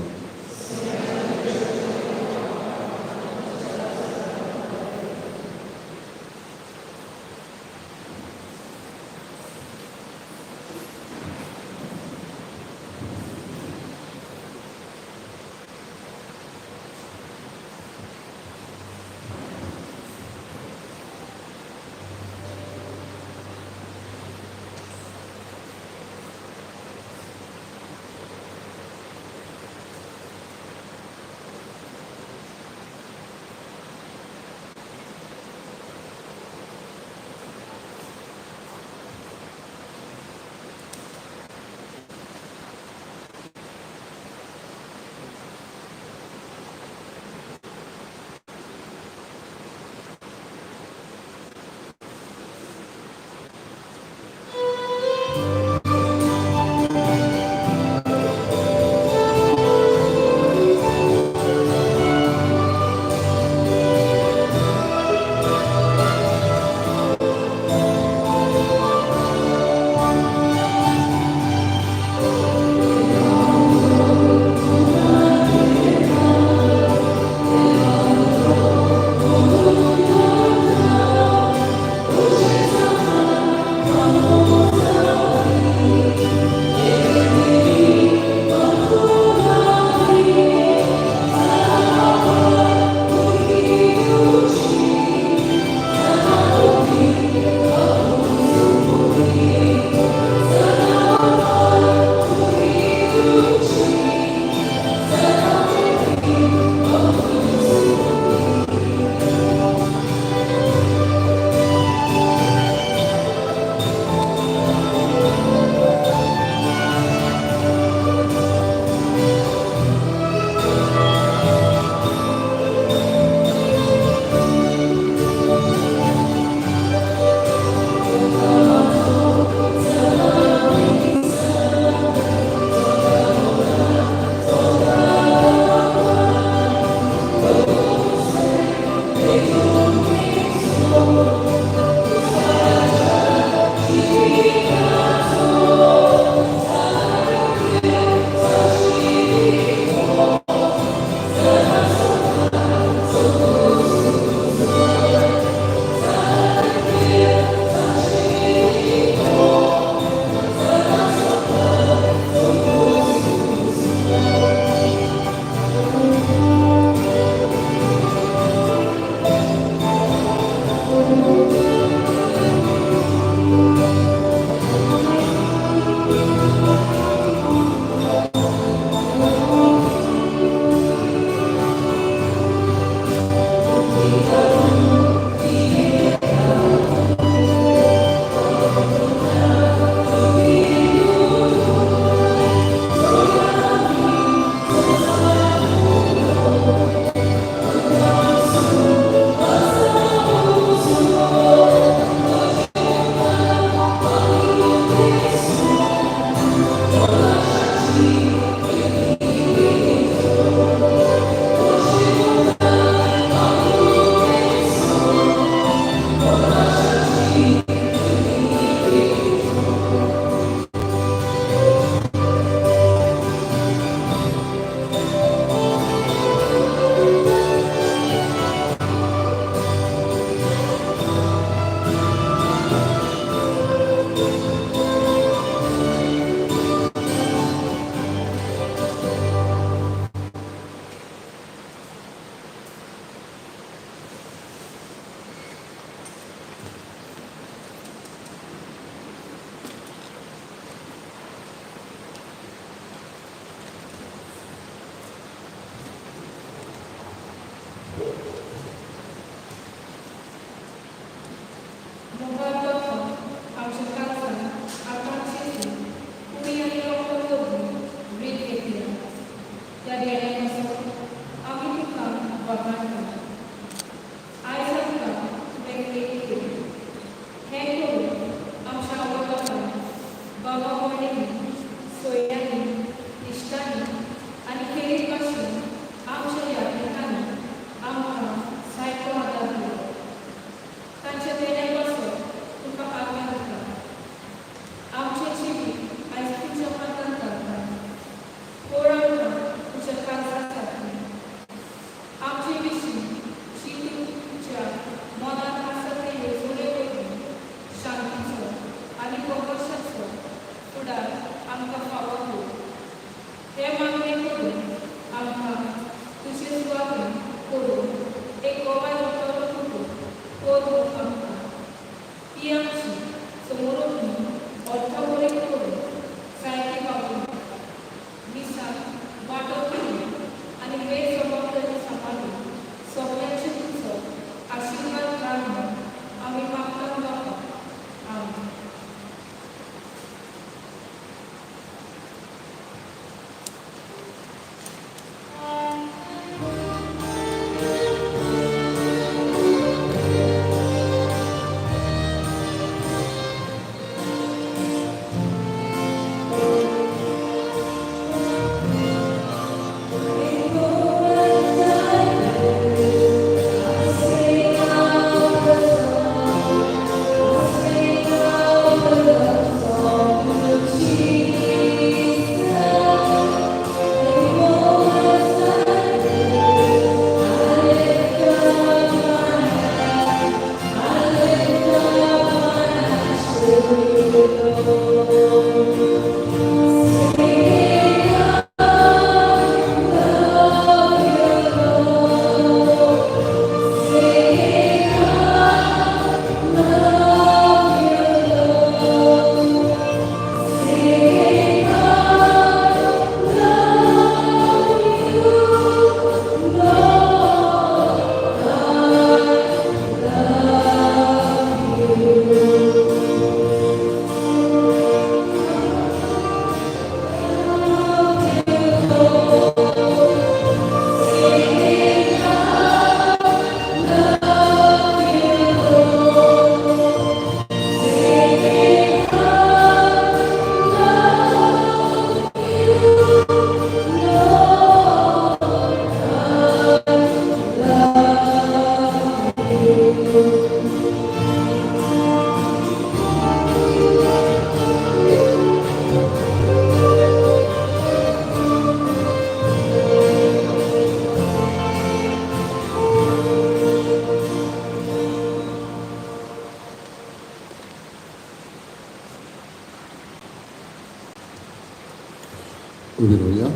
उभी राहूया.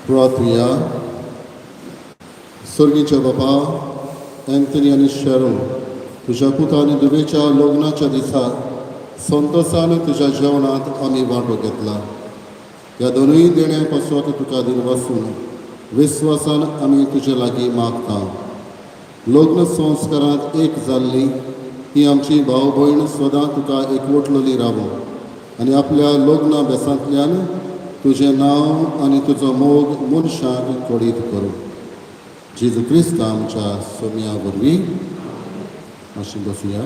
प्रार्थूया. स्वर्गीच्या बापा, अँथनी आणि शॅरोन तुझ्या पुतानी दुबेच्या लग्नाच्या दिसा संतोषान तुझ्या जेवणात आम्ही वांटो घेतला. ह्या दोनूय देण्यापासून तुका दिन वसून विश्वासान आम्ही तुजे लागीं मागता. लग्न संस्कारांत एक जाल्ली ही आमची भाव भयण सदां तुका एकवटलेली रावो आनी आपल्या लग्ना बेसांतल्यान तुजें नांव आनी तुजो मोग मनशाक कोडीत करूं. जेजू क्रिस्त आमच्या सोम्या वरवीं मातशें बसुया.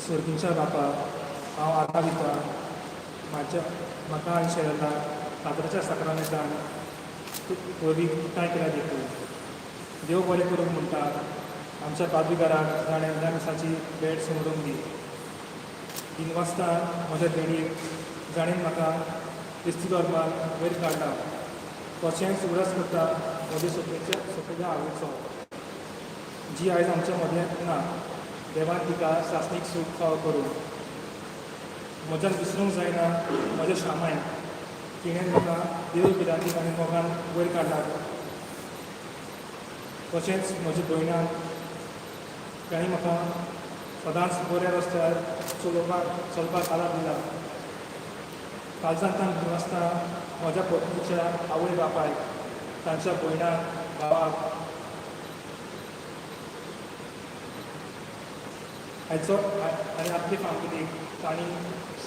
सर्गींच्या बापा हांव आतां दिता म्हाका आनी शेरला फातराच्या साकरामेंतान पवित्रताय केल्या देखून देव बरें करूंक म्हणटा आमच्या पाद्रीगाराक जाण्या दिसाची भेट समजूंक दी 3 वाजता म्हज्या देणीक जाणेन म्हाका क्रिस्ती धर्मान वयर काडला तशेंच उगडास करता म्हज्या सोपेच्या आवयचो जी आयज आमच्या मदें ना देवान तिका शासनीक सूख फाव करूं म्हज्यान विसरूंक जायना म्हज्या शामायन तिणें म्हाका देव बिरांतीक आनी मोगान वयर काडला तशेंच म्हज्या भयणान ताणें म्हाका सदांच बऱ्या रस्त्यार चलपाक आदार दिला कालचांतान 2 वाजता म्हज्या पत्नीच्या आवय बापायक तांच्या भयणाक भावाक आयचो आनी आपली फामिलीक तांणी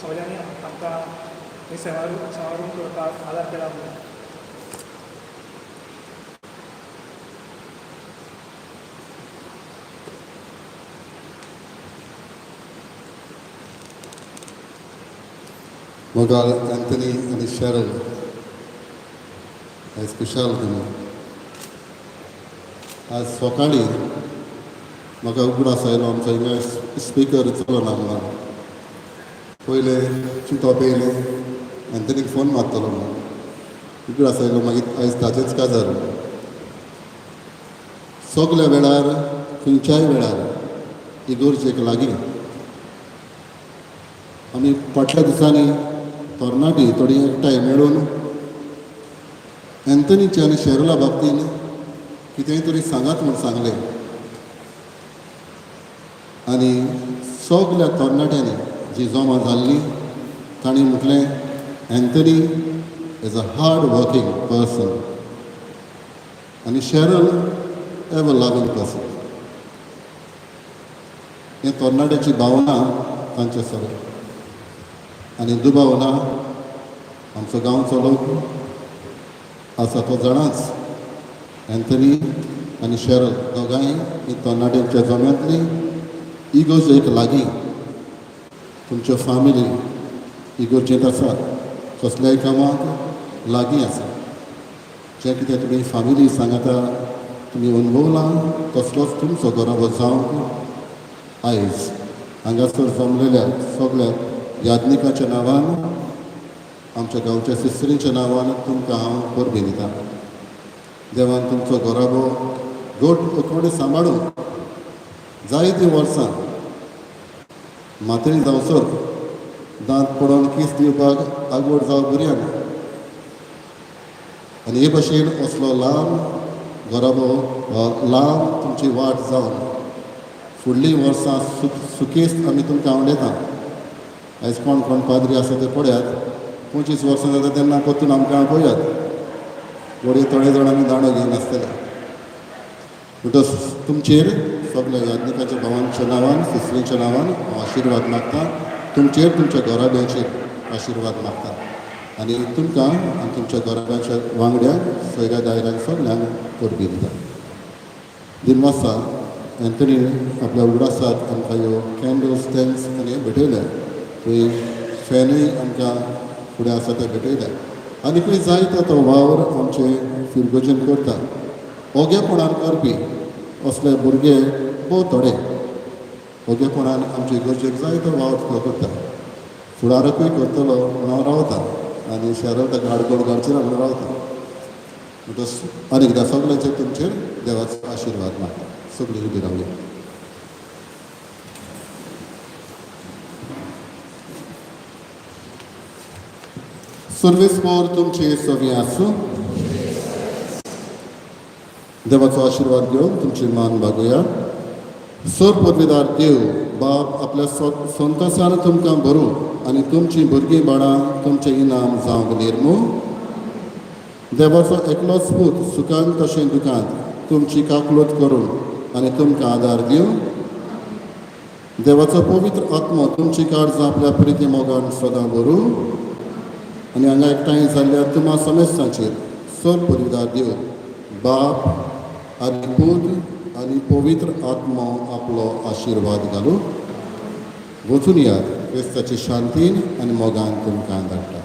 सगळ्यांनी आमकां सांबाळून करपाक आदार केला म्हणून मोगाळ एंथनी आनी शेरल आयज खुशाल तुमी आज सकाळी म्हाका उगडास आयलो आमचो हिंगा स्पिकर चलना म्हणून पयले चिंतो पयले एंथनीक फोन मारतलो म्हणून उगडास आयलो मागीर आयज ताचेच काजार सगल्या वेळार खंयच्याय वेळार इगोर्जेक लागीं आमी फाटल्या दिसांनी तरणाटी थोडी एकठांय मेळून एंथनीच्या आनी शेरला बाबतीन कितेंय तरी सांगात म्हूण सांगलें आनी सगल्या तरणाट्यांनी जी जमा जाल्लीं तांणी म्हटलें Anthony is a hard working person आनी शेरल एव अ लवींग पर्सन हे तरणाट्याची भावना तांचे सगळें आनी दुबावना आमचो गांवचो लोक आसा तो जाणाच एंथनी आनी शेरल दोगांय ही तरणाट्यांच्या जम्यांतली इगोर्जेक लागीं तुमच्यो फामिली इगोर्जेंत आसा कसल्याय कामाक लागीं आसा जें कितें तुमी फामिली सांगता तुमी अनुभवलां तसलोच तुमचो घराबो जावंक आयज हांगासर जमलेल्या सगळ्या याज्ञिकाच्या नांवान आमच्या गांवच्या सिस्टरींच्या नांवान तुमकां हांव परबी दितां देवान तुमचो घराबो गोठ अकोडे सांबाळून जायतीं वर्सां मातळी जावसर दांत पडोवन कीस दिवपाक आगोड जावं भुरग्यांक आनी हे भाशेन असलो लांब घराबो लांब तुमची वाट जावन फुडलीं वर्सां सुकेस्त आमी तुमकां आवडयता आयज कोण कोण पाद्री आसा ते पळयात 25 वर्सां जाता तेन्ना परतून आमकां पळयात थोडे जाण आमी दांडो घेवन आसतले म्हणटच तुमचेर सगळ्या याज्ञिकाच्या भावांच्या नांवान सिस्टरींच्या नांवान हांव आशिर्वाद मागतां तुमचेर तुमच्या घराब्याचेर आशिर्वाद मागतां आनी तुमकां आनी तुमच्या घराब्याच्या वांगड्यांक सगळ्या दायऱ्यांक सगळ्यांक परबी दिता दिनवासा एंथनी आपल्या उगडासाक आमकां ह्यो कॅन्डल्स थँक्स आनी हे भेटयल्या थंय फॅनूय आमकां फुडें आसा ते भेटयल्या आनी खंय जायतो तो वावर आमचे फिरगोजन करता ओगेपणान करपी असले भुरगे भोव थोडे ओगेपणान आमचे इगोर्जेक जायतो वावर करता फुडारकूय करतलो म्हूण हांव रावतां आनी शेरल ताका आडकोड घालचें ना म्हणून रावता म्हणटच आनी एकदां सगळ्यांचेर तुमचेर देवाचो आशिर्वाद मागता सगळीं उबी रावया सर्वीस मोर तुमची सवी आसूं देवाचो आशिर्वाद घेवन तुमची मान बागुया सर पदवीदार देव बाप आपल्या संतोशान तुमकां भरूं आनी तुमची भुरगीं बाळां तुमचें इनाम जावंक निर्मू देवाचो एकलोच पूत सुखांत तशें दुखांत तुमची काकलूत करून आनी तुमकां आदार दिवं देवाचो पवित्र आत्मो तुमची काळजां आपल्या प्रिती मोगान सदां भरूं आनी हांगा एकठांय जाल्ल्या तुमा समेस्तांचेर सर पदवीदार देव बाप आनी पूत आनी पवित्र आत्मो आपलो आशिर्वाद घालूं वचून यात क्रिस्ताची शांतीन आनी मोगान तुमकां धाडटा